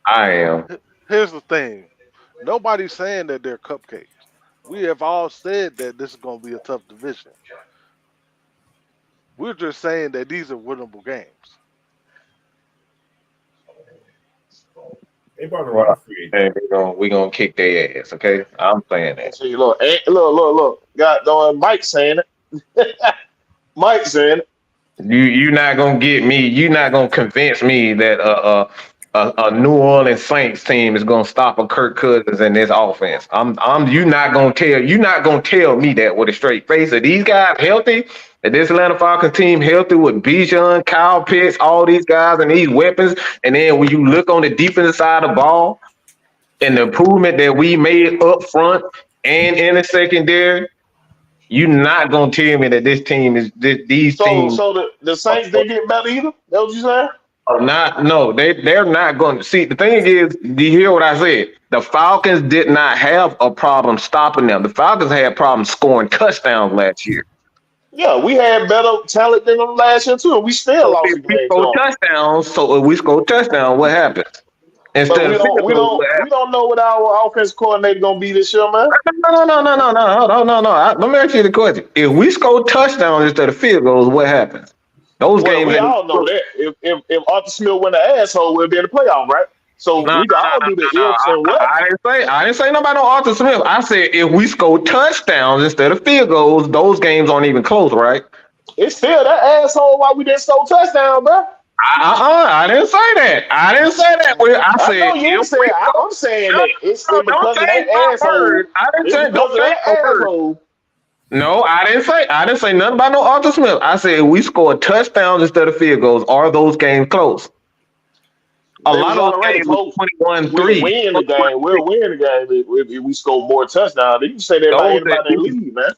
I am. Here's the thing. Nobody's saying that they're cupcakes. We have all said that this is going to be a tough division. We're just saying that these are winnable games. They brought we're gonna kick their ass, okay? I'm saying that. See, look. God, Mike saying it. Mike saying it. You're not gonna get me. You're not gonna convince me that a New Orleans Saints team is gonna stop a Kirk Cousins in this offense. You're not gonna tell me that with a straight face. Are these guys healthy? Is this Atlanta Falcons team healthy with Bijan, Kyle Pitts, all these guys and these weapons? And then when you look on the defensive side of the ball and the improvement that we made up front and in the secondary, you're not gonna tell me that this team is these teams. So the Saints they get better either? That what you saying? They're not going to see. The thing is, do you hear what I said? The Falcons did not have a problem stopping them. The Falcons had problems scoring touchdowns last year. Yeah, we had better talent than them last year too, and we still lost the game. We score touchdowns, what happens? Instead we don't know what our offense coordinator gonna be this year, man. No. Let me ask you the question: if we score touchdowns instead of field goals, what happens? Those games. We all know that. If Arthur Smith win the asshole, we'll be in the playoff, right? So we all do the ifs and what. I didn't say nobody no Arthur Smith. I said if we score touchdowns instead of field goals, those games aren't even close, right? It's still that asshole why we didn't score touchdown, bro. I didn't say that. I'm saying that. It's because of that asshole. I didn't say that asshole. No, I didn't say nothing about no Arthur Smith. I said if we score touchdowns instead of field goals, are those games close? A lot of those games 21-3. We'll win the game if we score more touchdowns. You can say that about anybody in the league, man.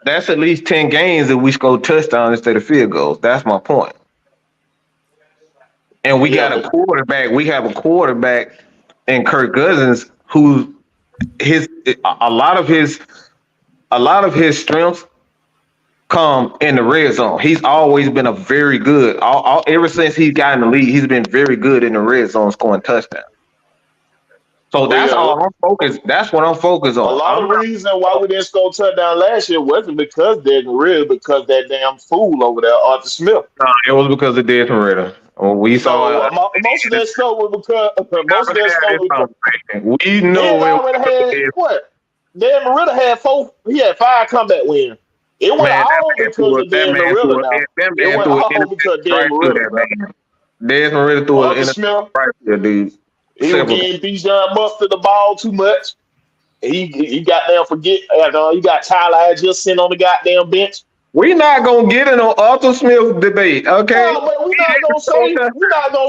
That's at least 10 games if we score touchdowns instead of field goals. That's my point. And we got a quarterback. We have a quarterback in Kirk Cousins who a lot of his strengths come in the red zone. He's always been a very good. Ever since he got in the league, he's been very good in the red zone scoring touchdowns. So But that's yeah, all I'm focused. That's what I'm focused a on. lot of reason why we didn't score a touchdown last year wasn't because Desmond Ritter, because that damn fool over there, Arthur Smith. It was because of Desmond Ritter. We saw. No, most of that stuff was because most of that stuff was because We Denver know it already was had what? Desmond Ritter had four. He had 5 comeback wins. It wasn't man. all because of That Desmond man Ritter threw now. that It man wasn't threw an all interception because right Desmond through Ritter, that bro. man. Desmond Ritter threw an Arthur interception Smith, right there, dude. he was getting Bijan Mustard the ball too much. He got down forget. You got Tyler just sitting on the goddamn bench. We not gonna get in on Arthur Smith debate, okay? No, but we're not gonna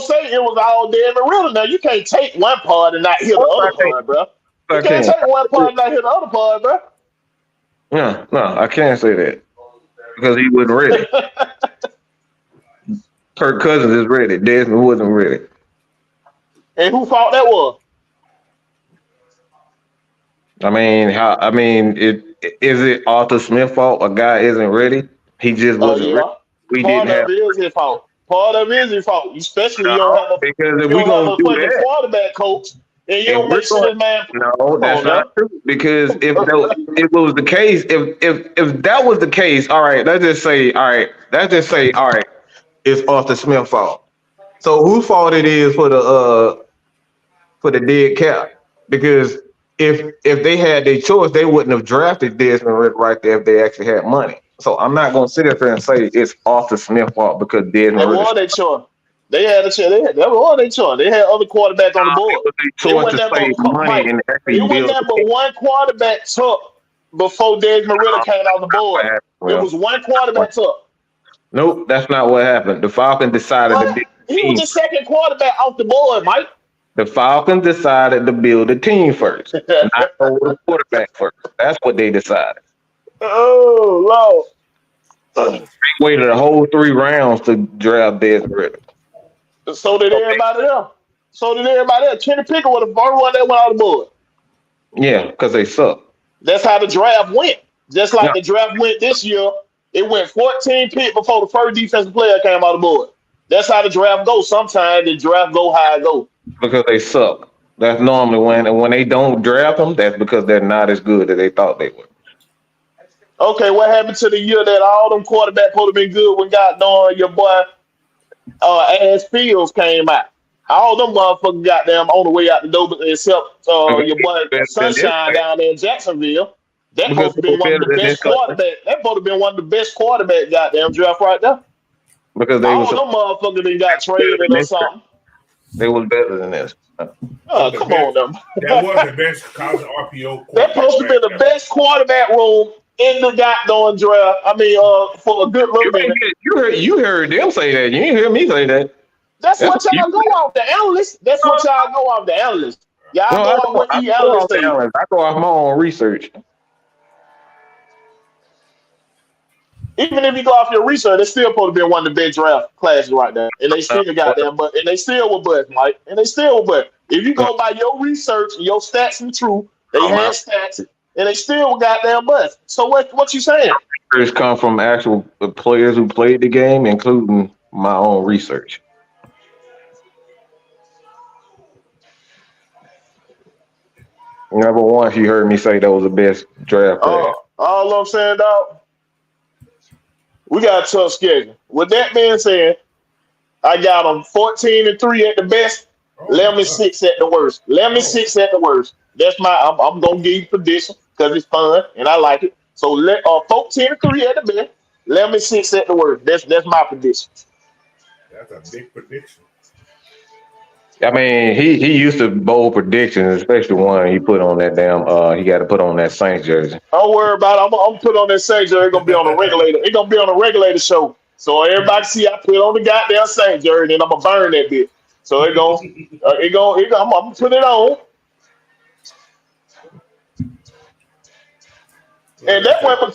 say it was all Desmond Ritter. Now you can't take one part and not hear the other part, bro. You can't take one part and not hear the other part, bro. No, I can't say that because he wasn't ready. Kirk Cousins is ready. Desmond wasn't ready. And who fault that was? I mean, is it Arthur Smith's fault? A guy isn't ready. He just Oh wasn't ready. yeah. We Part didn't have of it is his fault. Part of it is his fault. Especially no, because if you we don't have gonna a do fucking that, quarterback coach and you if don't we're make sure going, this man. no, Come that's on now. not true. Because if it was the case, if that was the case, all right, let's just say, it's Arthur Smith's fault. So whose fault it is for the dead cap? Because if they had their choice, they wouldn't have drafted Desmond Ritter right there if they actually had money. So I'm not gonna sit up there and say it's Arthur Smith's fault because That Desmond Ritter. was their choice. They had a choice. That was their choice. They had other quarterbacks on the board. It was their choice to save money and actually It wasn't build. that but one quarterback took before Desmond Ritter came off the board. It was one quarterback took. Nope, that's not what happened. The Falcons decided to build a He was team. the second quarterback off the board, Mike. The Falcons decided to build a team first, not hold the quarterback first. That's what they decided. Oh Lord. They waited a whole 3 rounds to draft Desmond Ritter. So did everybody else. Kenny Pickett was the first one that went off the board. Yeah, because they suck. That's how the draft went. Just like the draft went this year, it went 14 picks before the first defensive player came off the board. That's how the draft goes. Sometimes the draft go how it go. Because they suck. That's normally when they don't draft them, that's because they're not as good as they thought they were. Okay, what happened to the year that all them quarterbacks would have been good when your boy Ash Fields came out? All them motherfuckers got them on the way out the door, except your boy Sunshine down there in Jacksonville. That supposed to be one of the best quarterbacks. That supposed to be one of the best quarterback goddamn draft right there. Because they all them motherfuckers that got traded or something. They was better than this. Oh, come on, them. That was the best college RPO. That's supposed to be the best quarterback room in the goddamn draft. I mean, for a good little minute. You heard them say that. You didn't hear me say that. That's what y'all go off the analysts. That's what y'all go off the analysts. Y'all go off what the analysts say. I go off my own research. Even if you go off your research, it's still supposed to be one of the best draft classes right now. And they still got them, and they still were bust, Mike. And they still were bust. If you go by your research, your stats and true, they had stats, and they still got them bust. So what you saying? It's come from actual players who played the game, including my own research. Never once you heard me say that was the best draft class. All I'm saying, dog, we got a tough schedule. With that being said, I got them 14-3 at the best, 11-6 at the worst. 11-6 at the worst. That's I'm gonna give you prediction because it's fun and I like it. So 14-3 at the best, 11-6 at the worst. That's my prediction. That's a big prediction. I mean, he used to bold predictions, especially one he put on that damn. He got to put on that Saints jersey. Don't worry about it. I'm gonna put on that Saints jersey. It's gonna be on the regulator. It's gonna be on the regulator show. So everybody see I put on the goddamn Saints jersey, and I'm gonna burn that bitch. So I'm gonna put it on. And that wasn't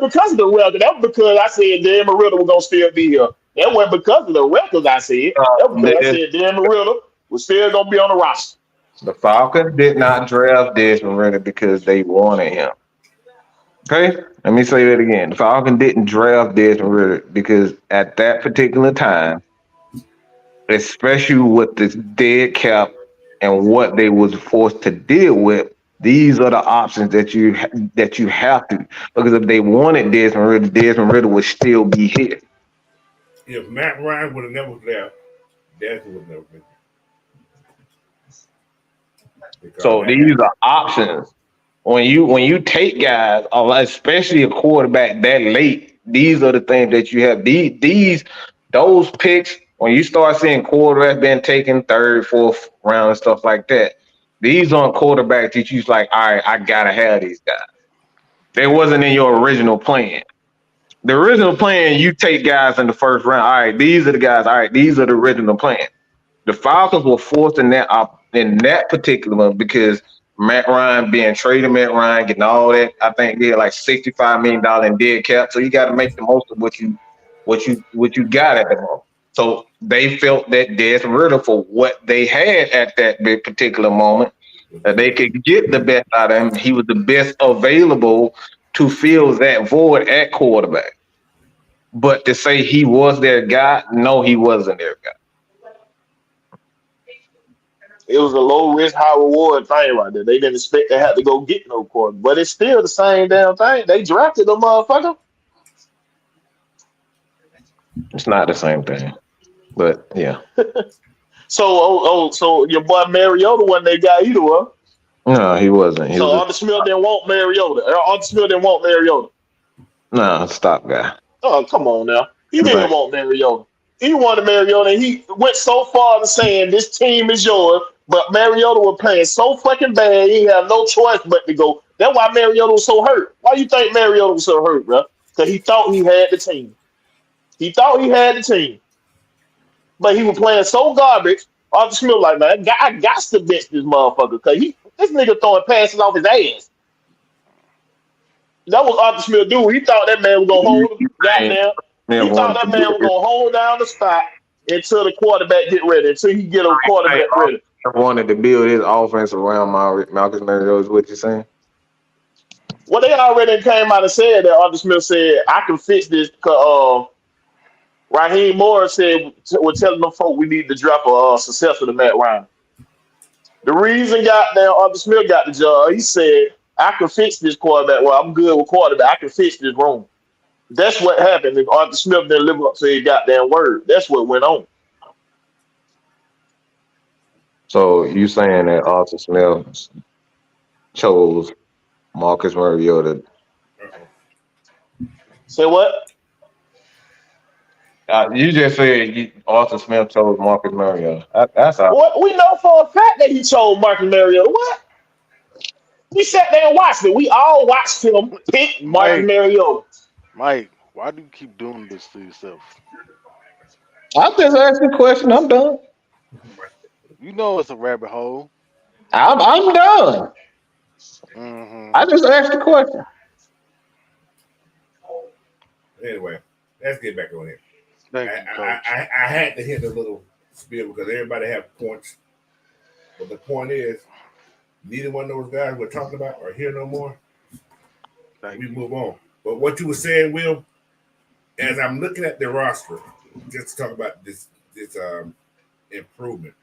because of the record. That was because I said Dan Marilla was gonna still be here. That wasn't because of the records I said. That was because I said Dan Marilla was still gonna be on the roster. The Falcons did not draft Desmond Ritter because they wanted him. Okay, let me say that again. The Falcons didn't draft Desmond Ritter because at that particular time, especially with this dead cap and what they was forced to deal with, these are the options that you have to. Because if they wanted Desmond Ritter would still be here. If Matt Ryan would have never left, Desmond would never been here. So these are options. When you take guys, especially a quarterback that late, these are the things that you have. Those picks, when you start seeing quarterbacks being taken third, fourth round and stuff like that, these aren't quarterbacks that you're like, all right, I gotta have these guys. They wasn't in your original plan. The original plan, you take guys in the first round. All right, these are the guys. All right, these are the original plan. The Falcons were forced in that particular one because Matt Ryan being traded, Matt Ryan getting all that. I think they had like $65 million in dead cap. So you got to make the most of what you got at the moment. So they felt that Desmond Ritter, for what they had at that particular moment, that they could get the best out of him. He was the best available to fill that void at quarterback. But to say he was their guy, no, he wasn't their guy. It was a low risk, high reward thing right there. They didn't expect they had to go get no quarter, but it's still the same damn thing. They drafted the motherfucker. It's not the same thing, but yeah. So your boy Mariota wasn't they got either one. No, he wasn't. So Arthur Smith didn't want Mariota. Arthur Smith didn't want Mariota. No, stop guy. Oh, come on now. He didn't want Mariota. He wanted Mariota, and he went so far to saying this team is yours. But Mariota was playing so fucking bad, he had no choice but to go. That's why Mariota was so hurt. Why you think Mariota was so hurt, bro? Because he thought he had the team. He thought he had the team. But he was playing so garbage. Arthur Smith like, man, I got to bench this motherfucker because this nigga throwing passes off his ass. That was Arthur Smith do. He thought that man was going to hold him goddamn. He thought that man was going to hold down the spot until the quarterback get ready, until he get a quarterback ready. I wanted to build his offense around Marcus Mariota, is what you're saying? Well, they already came out and said that Arthur Smith said, I can fix this because Raheem Morris said, we're telling them folk we need to drop a successor to Matt Ryan. The reason Arthur Smith got the job, he said, I can fix this quarterback. Well, I'm good with quarterback. I can fix this room. That's what happened. If Arthur Smith didn't live up to his goddamn word, that's what went on. So you saying that Arthur Smith chose Marcus Mariota? Say what? You just said Arthur Smith chose Marcus Mariota. That's how. What we know for a fact that he chose Marcus Mariota. What? We sat there and watched it. We all watched him pick Marcus Mariota. Mike, why do you keep doing this to yourself? I'm just asking a question. I'm done. You know it's a rabbit hole. I'm done. Mm-hmm. I just asked a question. Anyway, let's get back on here. Thank you, Coach. I had to hit a little spiel because everybody have points. But the point is, neither one of those guys we're talking about are here no more. We move on. But what you were saying, Will, as I'm looking at the roster, just to talk about this improvement.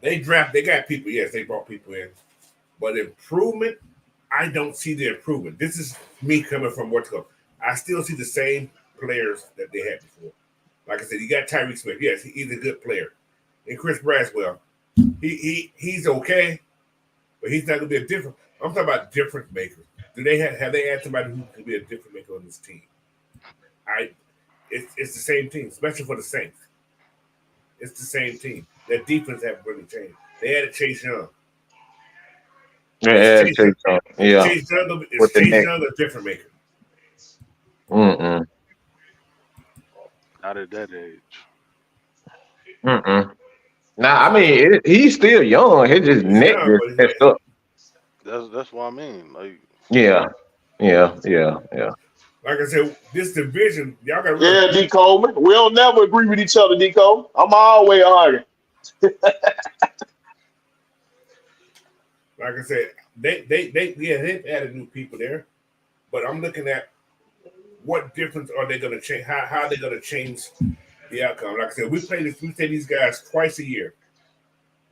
They got people, yes, they brought people in. But improvement, I don't see the improvement. This is me coming from what's going. I still see the same players that they had before. Like I said, you got Tyreek Smith. Yes, he's a good player. And Chris Braswell, he's okay, but he's not gonna be a different. I'm talking about difference makers. Do they have they had somebody who can be a difference maker on this team? It's the same team, especially for the Saints. It's the same team. Their defense haven't really changed. They had a Chase Young. Yeah, Chase Young. Yeah. Chase Young a different maker. Mm-mm. Not at that age. Mm-mm. Nah, I mean, he's still young. His just neck is messed up. That's what I mean. Like, yeah. Like I said, this division, y'all got to remember. Yeah, D. Coleman. We'll never agree with each other, D. Coleman. I'm always arguing. Like I said, they've added new people there, but I'm looking at what difference are they going to change? How are they going to change the outcome? Like I said, we say these guys twice a year.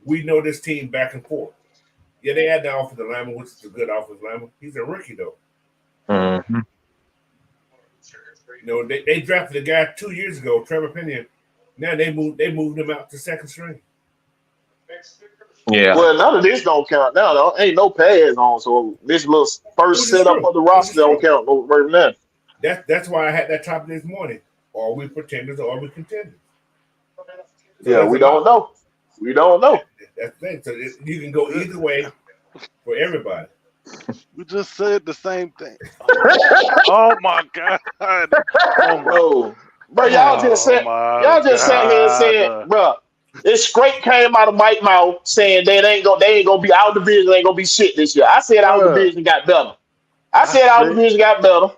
we know this team back and forth. Yeah, they had the offensive lineman, which is a good offensive lineman. He's a rookie though. Mm-hmm. You know, they drafted a guy 2 years ago, Trevor Pinion. Now they moved him out to second string. Yeah. Well, none of this don't count now. There ain't no pads on, so this little first setup of the roster don't count no right now. That's why I had that topic this morning. Are we pretenders or are we contenders? So Yeah, we don't know. We don't know. That's the thing. So you can go either way for everybody. We just said the same thing. Oh my God. Oh, bro, y'all just sat here and said, bro, this straight came out of Mike's mouth saying they ain't gonna be our division ain't gonna be shit this year. I said our division got better. I said our division got better.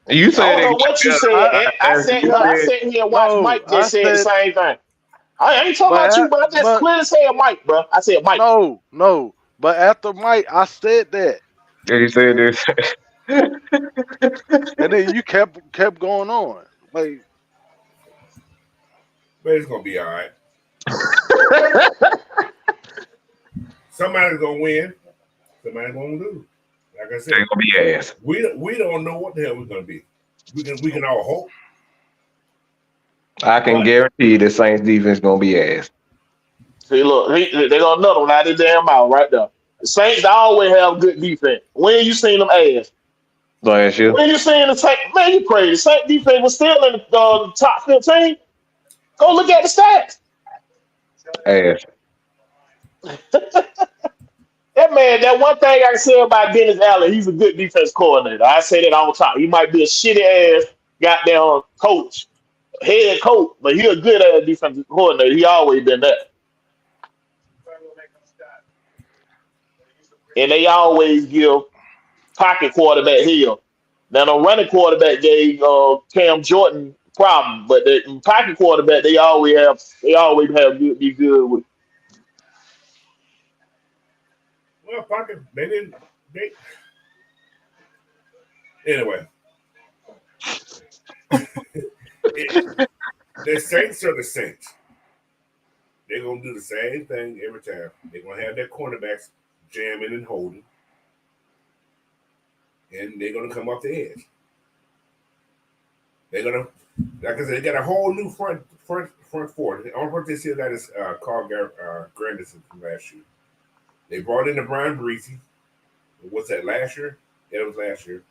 You said I don't know what you said. I sat here and watched Mike just say the same thing. I ain't talking about you, but I just clearly said Mike, bro. I said Mike. No. But after Mike, I said that. Yeah, he said this. And then you kept going on. Like, but it's gonna be all right. Somebody's gonna win. Somebody's gonna lose. Like I said, it's gonna be ass. We don't know what the hell we're gonna be. We can all hope. I can guarantee the Saints defense gonna be ass. See, look, they got another one out of the damn mouth right there. The Saints always have good defense. When you seen them ass? Last year. When you seen the Saints, man, you crazy. The Saints defense was still in the top 15. Go look at the stats. Ass. That one thing I can say about Dennis Allen, he's a good defense coordinator. I say that all the time. He might be a shitty ass goddamn coach, head coach, but he a good ass defensive coordinator. He always been that. And they always give pocket quarterback Hill. Now the running quarterback gave Cam Jordan problem, but the pocket quarterback they always have good be good with. Well, pocket anyway. The Saints are the Saints. They're gonna do the same thing every time. They're gonna have their cornerbacks jamming and holding, and they're gonna come off the edge. They're gonna, like I said, they got a whole new front four. The only person they still got is Carl Grandison from last year. They brought in the Brian Breesy. What's that? Last year? Yeah, it was last year.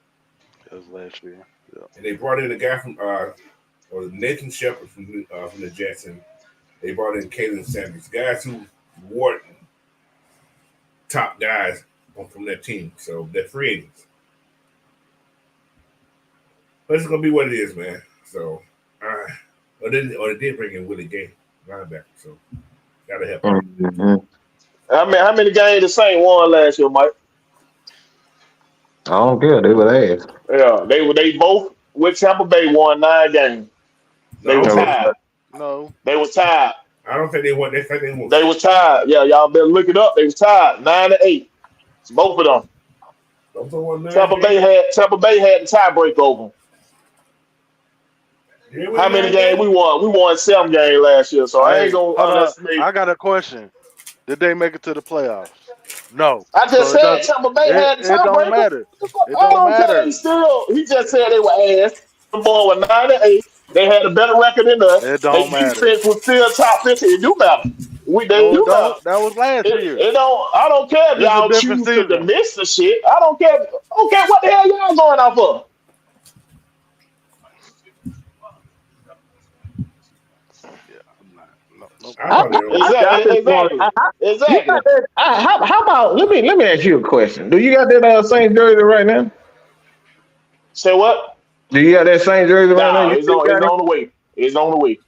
It was last year. Yeah. And they brought in a guy from or Nathan Shepard from the Jets, and they brought in Kalen Sanders, guys who were top guys from that team. So they're free agents. But it's gonna be what it is, man. So, or they did bring in Willie Gay, linebacker. So gotta help. Mm-hmm. How many games the Saints won last year, Mike? I don't care. They were ass. Yeah, they both with Tampa Bay won 9 games. They were tied. No, they were tied. I don't think they won. They won. They was tied. Yeah, y'all better look it up. They was tied 9-8. Both of them. Tampa Bay had the tiebreak over. How many games we won? We won 7 games last year, so I ain't gonna underestimate. I got a question. Did they make it to the playoffs? No. I just said Tampa Bay had the tiebreak. It don't matter. It don't matter. He just said they were ass. The boy was 9-8. They had a better record than us. It don't matter. Their defense was still top 50. It do matter. That was last year. I don't care if y'all choose to miss the shit. I don't care. Okay, what the hell y'all going out for? Exactly. How about let me ask you a question? Do you got that Saints jersey right now? Say what? Do you got that Saints jersey right now? It's on the way. It's on the way.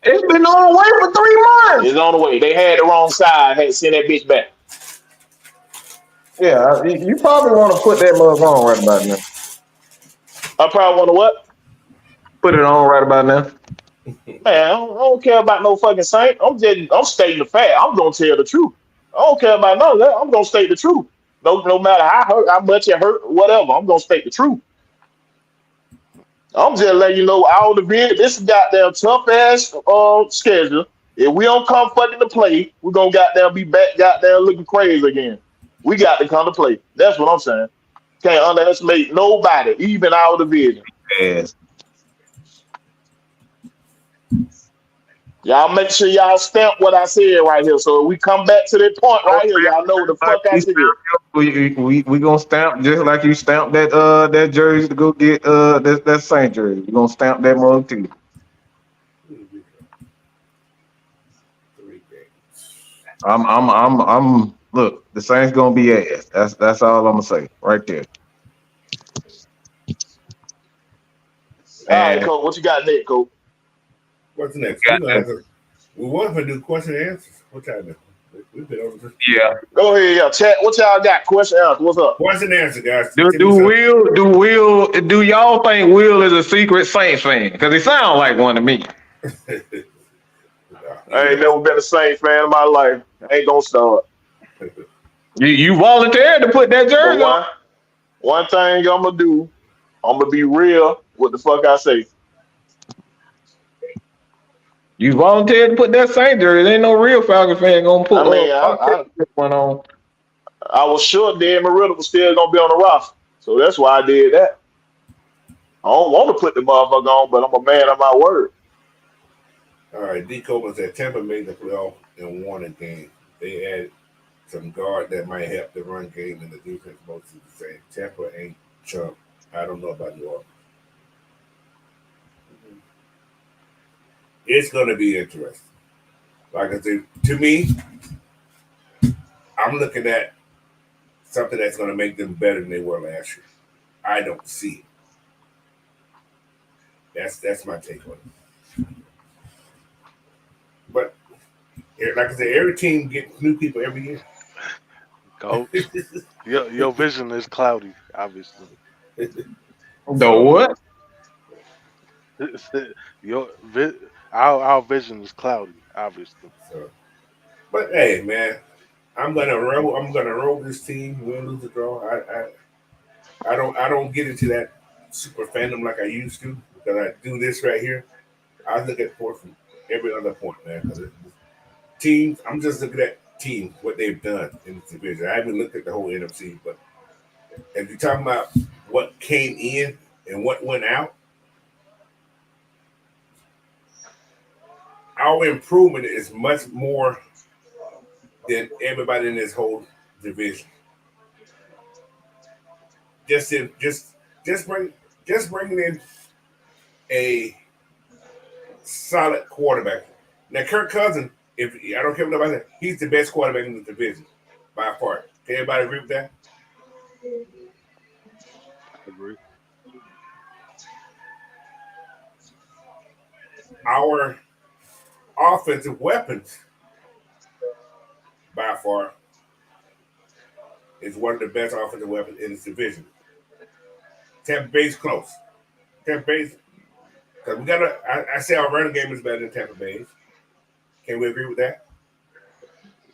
It's been on the way for 3 months. It's on the way. They had the wrong side. Had to send that bitch back. Yeah, you probably want to put that mug on right about now. I probably want to what? Put it on right about now. Man, I don't care about no fucking Saint. I'm stating the fact. I'm gonna tell the truth. I don't care about none of that. I'm gonna state the truth. No matter how much it hurt, whatever. I'm gonna state the truth. I'm just letting you know all the bid. This goddamn tough ass schedule. If we don't come fucking to play, we're gonna goddamn be back goddamn looking crazy again. We got to come to play. That's what I'm saying. Can't underestimate nobody, even our division. Yes. Y'all make sure y'all stamp what I said right here. So we come back to that point right here. Y'all know what the fuck I said. We gonna stamp just like you stamped that jersey to go get that Saint jersey. We gonna stamp that mug too. 3 games. I'm look, the Saints gonna be ass. That's all I'm gonna say right there. All right, Coach. What you got next, Coach? What's next? Got We want to do question and answers. What y'all do? We've been over this. Yeah. Go ahead, yeah. Chat. What y'all got? Question answer. What's up? Question and answer, guys. Do y'all think Will is a secret Saints fan? Because he sounds like one to me. I ain't never been a Saints fan in my life. I ain't gonna start. You volunteered to put that jersey on. One thing I'm gonna do, I'm gonna be real with the fuck I say. You volunteered to put that Saint jersey. There ain't no real Falcon fan gonna put one on. I was sure Dan Marino was still gonna be on the roster, so that's why I did that. I don't want to put the motherfucker on, but I'm a man of my word. All right, D. Coleman said Tampa made the playoff and won a game. They added some guard that might help the run game and the defense mostly the same. Tampa ain't chump. I don't know about New Orleans. It's going to be interesting. Like I said, to me, I'm looking at something that's going to make them better than they were last year. I don't see it. That's my take on it. But like I said, every team gets new people every year. Coach, your vision is cloudy, obviously. The what? Our vision is cloudy, obviously. So, but hey, man, I'm gonna roll this team. Win, lose, or draw. I don't get into that super fandom like I used to because I do this right here. I look at sports from every other point, man. Because teams, I'm just looking at teams what they've done in this division. I haven't looked at the whole NFC, but if you're talking about what came in and what went out, our improvement is much more than everybody in this whole division. Just bringing in a solid quarterback. Now, Kirk Cousins, if I don't care what nobody says, he's the best quarterback in the division by far. Can everybody agree with that? I agree. Our offensive weapons by far is one of the best offensive weapons in this division. Tampa Bay's close. Tampa Bay's, because I say our running game is better than Tampa Bay's. Can we agree with that?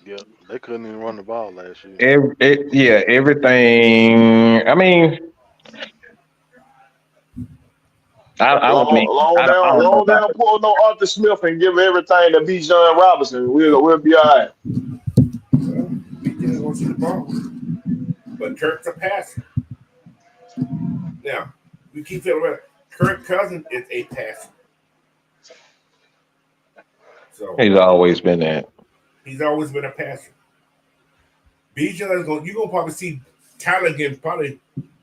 Yeah, they couldn't even run the ball last year. Everything. I mean, Long down, pull no Arthur Smith and give everything to Bijan Robinson. We'll be all right. Well, Bijan wants you the ball, but Kirk's a passer. Now we keep feeling about Kirk Cousins is a passer. So he's always been that. He's always been a passer. Bijan is you're gonna probably see Tyler getting probably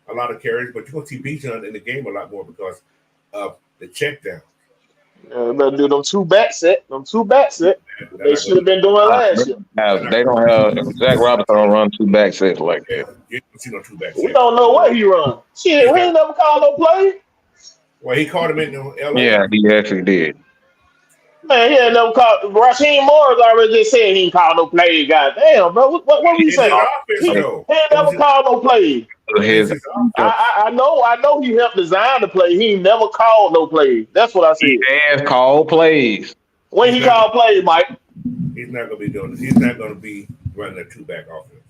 a lot of carries, but you're gonna see Bijan in the game a lot more because of the check down. They better do them two back set. They should have been doing last year. They don't have Zach Robinson don't run two back sets like that. You don't see no two back We don't know what he run. Shit, we ain't never called no play. Well, he called him in LA. Yeah, he actually did. Man, he ain't never called. Raheem Morris already just said he ain't called no play. Goddamn, bro. What we say? He ain't never called no play. I know he helped design the play. He ain't never called no play. That's what I said. He has called plays. When he called plays, Mike. He's not gonna be doing this. He's not gonna be running a two-back offense.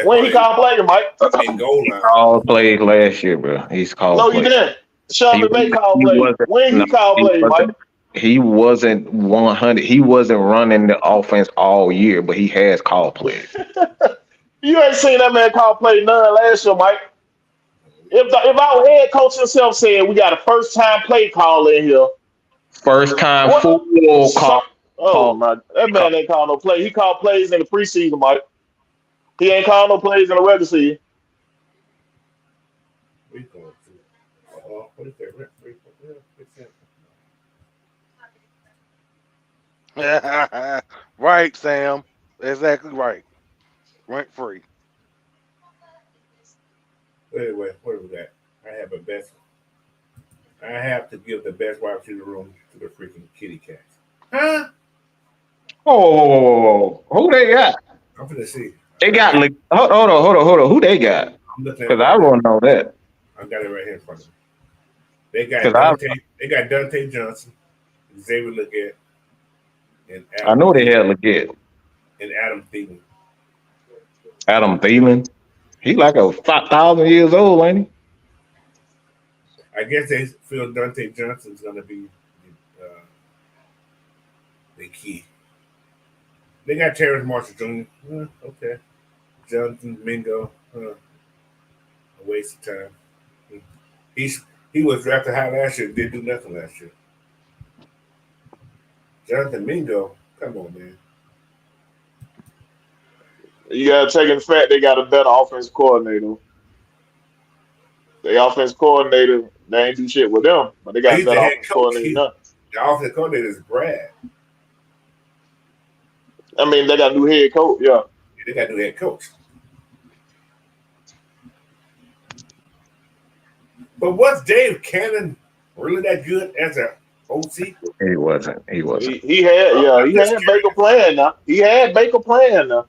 When he called plays, Mike. In goal line. He called plays last year, bro. He's called. No, you didn't. Sean McVay called plays. When he called plays, Mike. he wasn't 100. He wasn't running the offense all year, but he has call plays. You ain't seen that man call play none last year, Mike. If our head coach himself said we got a first time play call in here, First time what? full So, oh call. my, that man ain't call no play. He called plays in the preseason, Mike. He ain't called no plays in the regular season. We going to. What is that? Right, Sam. Exactly right. Rent free. Anyway, what was that? I have a best. I have to give the best wide receiver room to the freaking kitty cats. Huh? Oh, who they got? I'm gonna see. They got. Hold on. Who they got? I'm looking at Because it I right want to know that. I got it right here in front of me. They got 'Cause Dante. They got Dante Johnson, Xavier Leggett, and I know they had legit. and Adam Thielen. Adam Thielen. He like a 5,000 years old, ain't he? I guess they feel Dante Johnson's gonna be uh, the key. They got Terrence Marshall Jr. Okay, Jonathan Mingo. A waste of time. He was drafted high last year. Didn't do nothing last year. Jonathan Mingo, come on, man. You gotta take in the fact they got a better offense coordinator. The offense coordinator, they ain't do shit with them, but they got a He's the better head offense coach. coordinator now. The offensive coordinator is Brad. I mean, they got a new head coach, yeah. They got a new head coach. But was Dave Cannon really that good as an OC? He wasn't. He had Baker playing now. He had Baker playing now.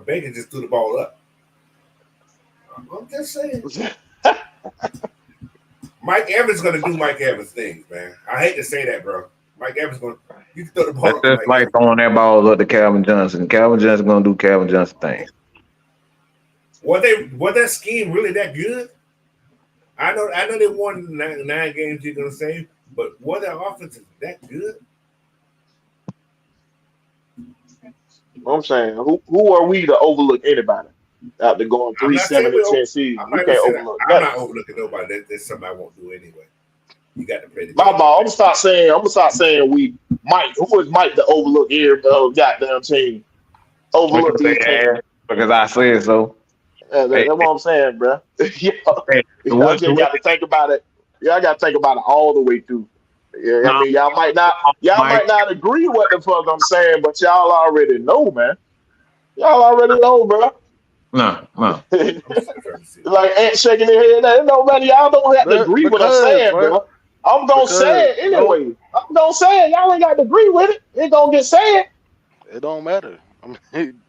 Baker just threw the ball up. I'm just saying. Mike Evans is going to do Mike Evans things, man. I hate to say that, bro. Mike Evans going to you can throw the ball That's up. just like throwing that ball up to Calvin Johnson. Calvin Johnson gonna do Calvin Johnson things. Was that scheme really that good? I know they won 9 games, you're gonna say, but was that offense that good? I'm saying, who are we to overlook anybody after going I'm not saying 3-7-10 seasons? I'm We not, can't saying overlook I'm that. not overlooking nobody. That's something I won't do anyway. You got to play the My game. ball. I'm gonna start saying we Mike. Who is Mike to overlook every goddamn team? Overlook these teams. Because I said so. That's what I'm saying, bro. Yeah, Hey, I just got to think about it. Yeah, I got to think about it all the way through. Yeah, I mean, y'all might not agree with the fuck I'm saying, but y'all already know, man. Y'all already know, bro. No. Like Ant shaking their head. Nobody, y'all don't have to agree with what I'm saying, bro. I'm gonna say it anyway. I'm gonna say it. Y'all ain't got to agree with it. It gonna get said. It don't matter. I mean,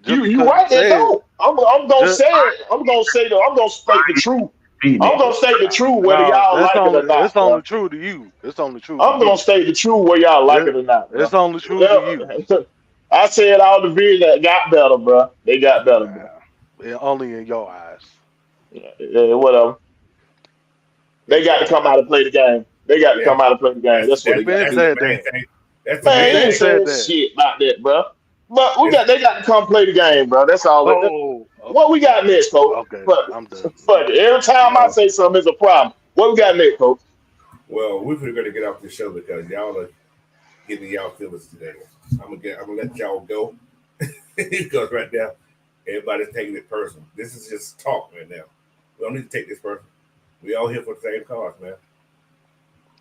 you right. It don't. I'm gonna say it. I'm gonna state the truth. I'm gonna state the truth whether y'all like it or not. It's only true to you. It's only true. I'm gonna state the truth whether y'all like it or not. Bro. It's only true to you. I said all the vision that got better, bro. They got better, bro. Only in your eyes. Yeah, whatever. They got to come out and play the game. They got to come out and play the game. That's what they got. That's Man, they ain't saying shit about that, bro. But they got to come play the game, bro. That's all. Okay. What we got next, coach? Okay, I'm done. Fuck it. Every time I say something, it's a problem. What we got next, coach? Well, we're going to get off the show because y'all are getting y'all feelings today. I'm gonna let y'all go because right now everybody's taking it personal. This is just talk right now. We don't need to take this personal. We all here for the same cause, man.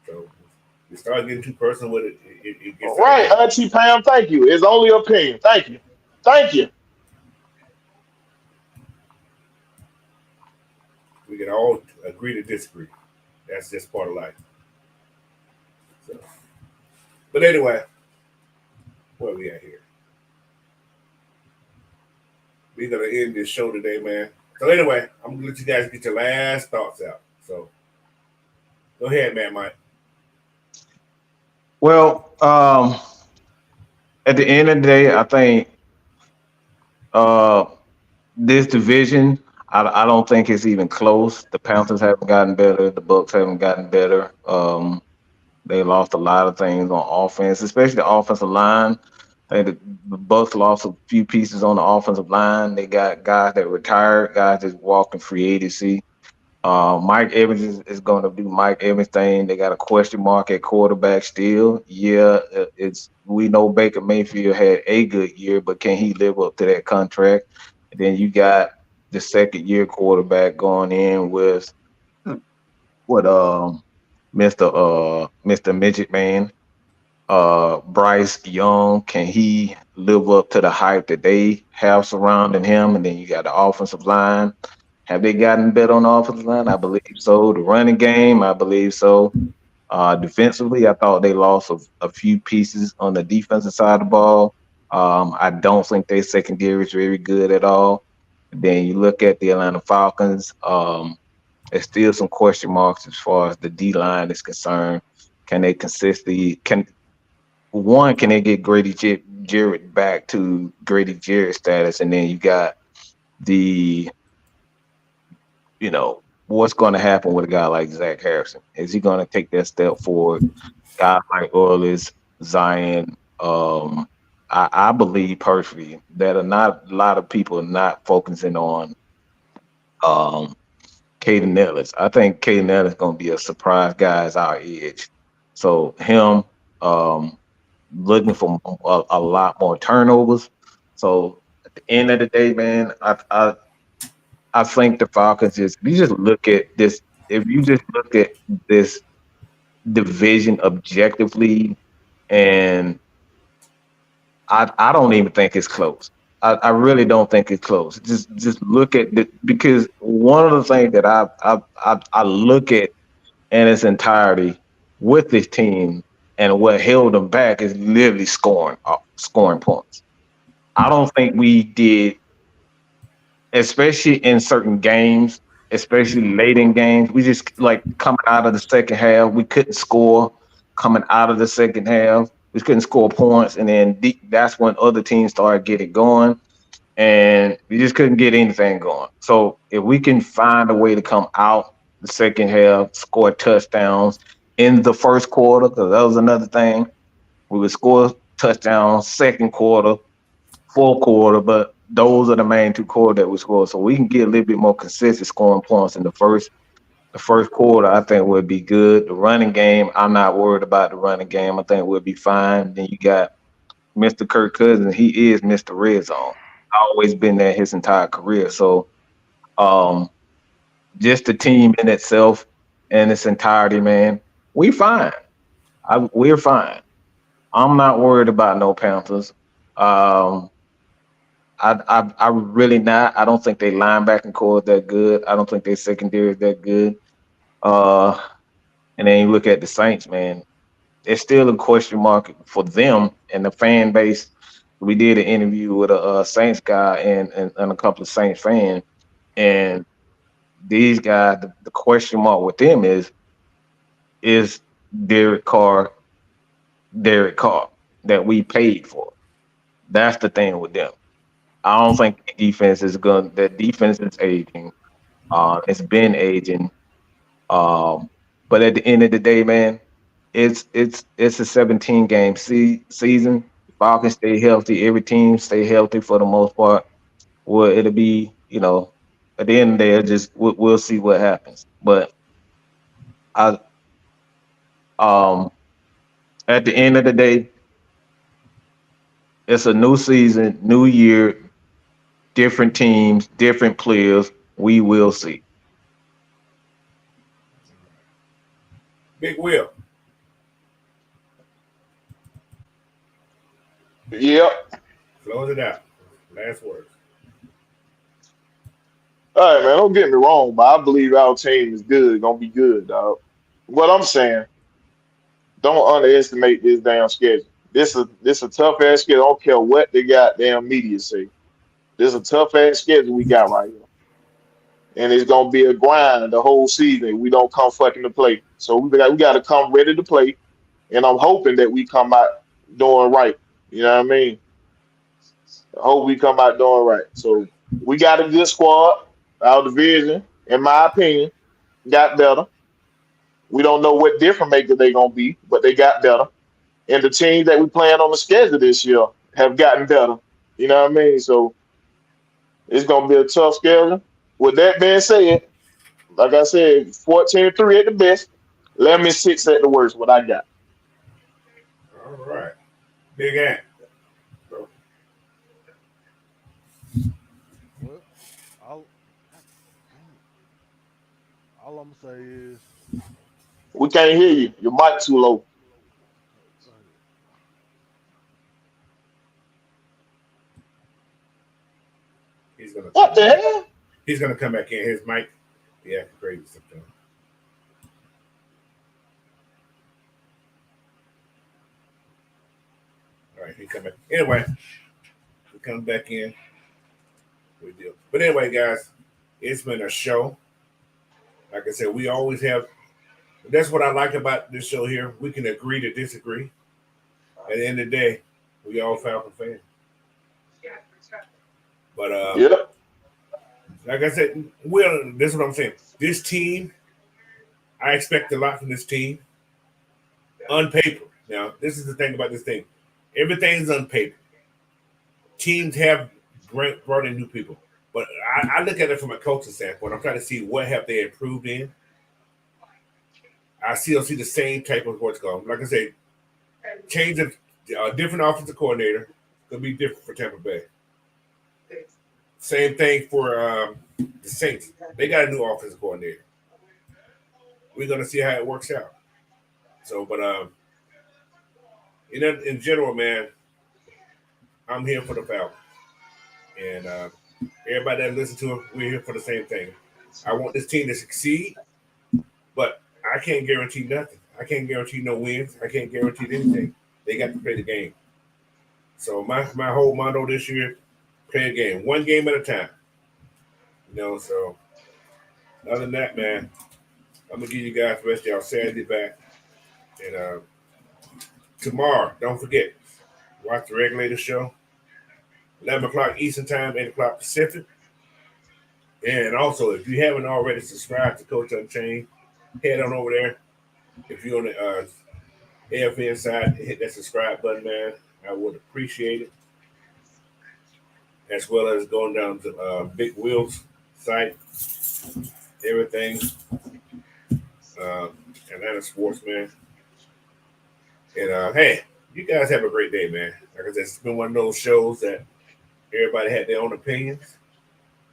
So we start getting too personal with it. It gets right, Auntie Pam. Thank you. It's only opinion. Thank you. We can all agree to disagree. That's just part of life. So, but anyway, where we at here? We're gonna end this show today, man. So anyway, I'm gonna let you guys get your last thoughts out. So go ahead, man, Mike. Well, at the end of the day, I think this division, I don't think it's even close. The Panthers haven't gotten better. The Bucks haven't gotten better. They lost a lot of things on offense, especially the offensive line. I think the Bucks lost a few pieces on the offensive line. They got guys that retired, guys that walked in free agency. Mike Evans is going to do Mike Evans thing. They got a question mark at quarterback still. Yeah, it's we know Baker Mayfield had a good year, but can he live up to that contract? And then you got the second year quarterback going in with what Mr. Midget Man, Bryce Young. Can he live up to the hype that they have surrounding him? And then you got the offensive line. Have they gotten better on the offensive line? I believe so. The running game, I believe so. Defensively, I thought they lost a few pieces on the defensive side of the ball. I don't think their secondary is very good at all. Then you look at the Atlanta Falcons. There's still some question marks as far as the D line is concerned. Can they consistently can they get Jarrett back to Grady Jarrett status? And then you got the what's going to happen with a guy like Zach Harrison? Is he going to take that step forward? Guys like Orlis, Zion. I believe personally that a lot of people are not focusing on Caden Ellis. I think Caden Ellis is going to be a surprise guy as our edge. So him looking for a lot more turnovers. So at the end of the day, man, I think the Falcons if you just look at this division objectively, and I don't even think it's close. I really don't think it's close. Just look at because one of the things that I look at in its entirety with this team and what held them back is literally scoring points. I don't think we did, especially in certain games, especially late in games. We just like coming out of the second half, we couldn't score. Coming out of the second half, we couldn't score points, and then that's when other teams started getting going, and we just couldn't get anything going. So if we can find a way to come out the second half, score touchdowns in the first quarter, because that was another thing. We would score touchdowns second quarter, fourth quarter, but those are the main two quarters that we score. So we can get a little bit more consistent scoring points in the first quarter. I think would be good. The running game, I'm not worried about the running game. I think we'll be fine. Then you got Mr. Kirk Cousins. He is Mr. Red Zone. Always been there his entire career. So just the team in itself in its entirety, man, we're fine. We're fine. I'm not worried about no Panthers. I really not. I don't think they linebacking core is that good. I don't think their secondary is that good. And then you look at the Saints, man. It's still a question mark for them and the fan base. We did an interview with a Saints guy and a couple of Saints fans, and these guys, the question mark with them is Derek Carr that we paid for? That's the thing with them. I don't think that defense is aging. It's been aging. But at the end of the day, man, it's a 17-game season. Falcons stay healthy. Every team stay healthy for the most part. Well, it'll be, at the end of the day, we'll see what happens. But at the end of the day, it's a new season, new year, different teams, different players. We will see. Big Will. Yep. Close it out. Last words. All right, man. Don't get me wrong, but I believe our team is good. Gonna be good, dog. What I'm saying, don't underestimate this damn schedule. This a tough ass schedule. I don't care what the goddamn media say. This is a tough ass schedule we got right here. And it's gonna be a grind the whole season. We don't come fucking to play. So we got to come ready to play. And I'm hoping that we come out doing right. You know what I mean? I hope we come out doing right. So we got a good squad. Our division, in my opinion, got better. We don't know what different maker they're gonna be, but they got better. And the teams that we playing on the schedule this year have gotten better. You know what I mean? So it's gonna be a tough schedule. With that being said, like I said, 14-3 at the best, 11-6 at the worst. What I got. All right. Big Ant. Well, all, all I'm gonna say is, We can't hear you. Your mic too low. He's gonna What come the back. hell? He's gonna come back in. His mic. Yeah, crazy something. All right, he come back. Anyway, he comes back in. Good deal. But anyway, guys, it's been a show. Like I said, we always have. That's what I like about this show here. We can agree to disagree. At the end of the day, we all Falcon fans. But Yep. like I said, this is what I'm saying. This team, I expect a lot from this team. On paper. Now, this is the thing about this thing. Everything's on paper. Teams have brought in new people. But I look at it from a coaching standpoint. I'm trying to see what have they improved in. I still see the same type of what's going. Like I said, change of different offensive coordinator could be different for Tampa Bay. Same thing for the Saints. They got a new offensive coordinator. We're gonna see how it works out. So, but in general, man, I'm here for the Falcons, and everybody that listens to it, we're here for the same thing. I want this team to succeed, but I can't guarantee nothing. I can't guarantee no wins. I can't guarantee anything. They got to play the game. So my whole motto this year: play a game, one game at a time. So other than that, man, I'm gonna give you guys the rest of y'all Saturday back, and tomorrow, don't forget, watch the regulator show. 11 o'clock Eastern Time, 8 o'clock Pacific. And also, if you haven't already subscribed to Coach Unchained, head on over there. If you're on the AFN side, hit that subscribe button, man. I would appreciate it. As well as going down to Big Will's site, everything. Atlanta Sports, man. And hey, you guys have a great day, man. Like I said, it's been one of those shows that everybody had their own opinions,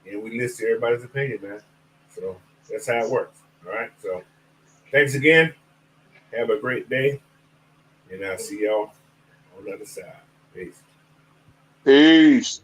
and we listen to everybody's opinion, man. So that's how it works. All right. So thanks again. Have a great day, and I'll see y'all on the other side. Peace. Peace.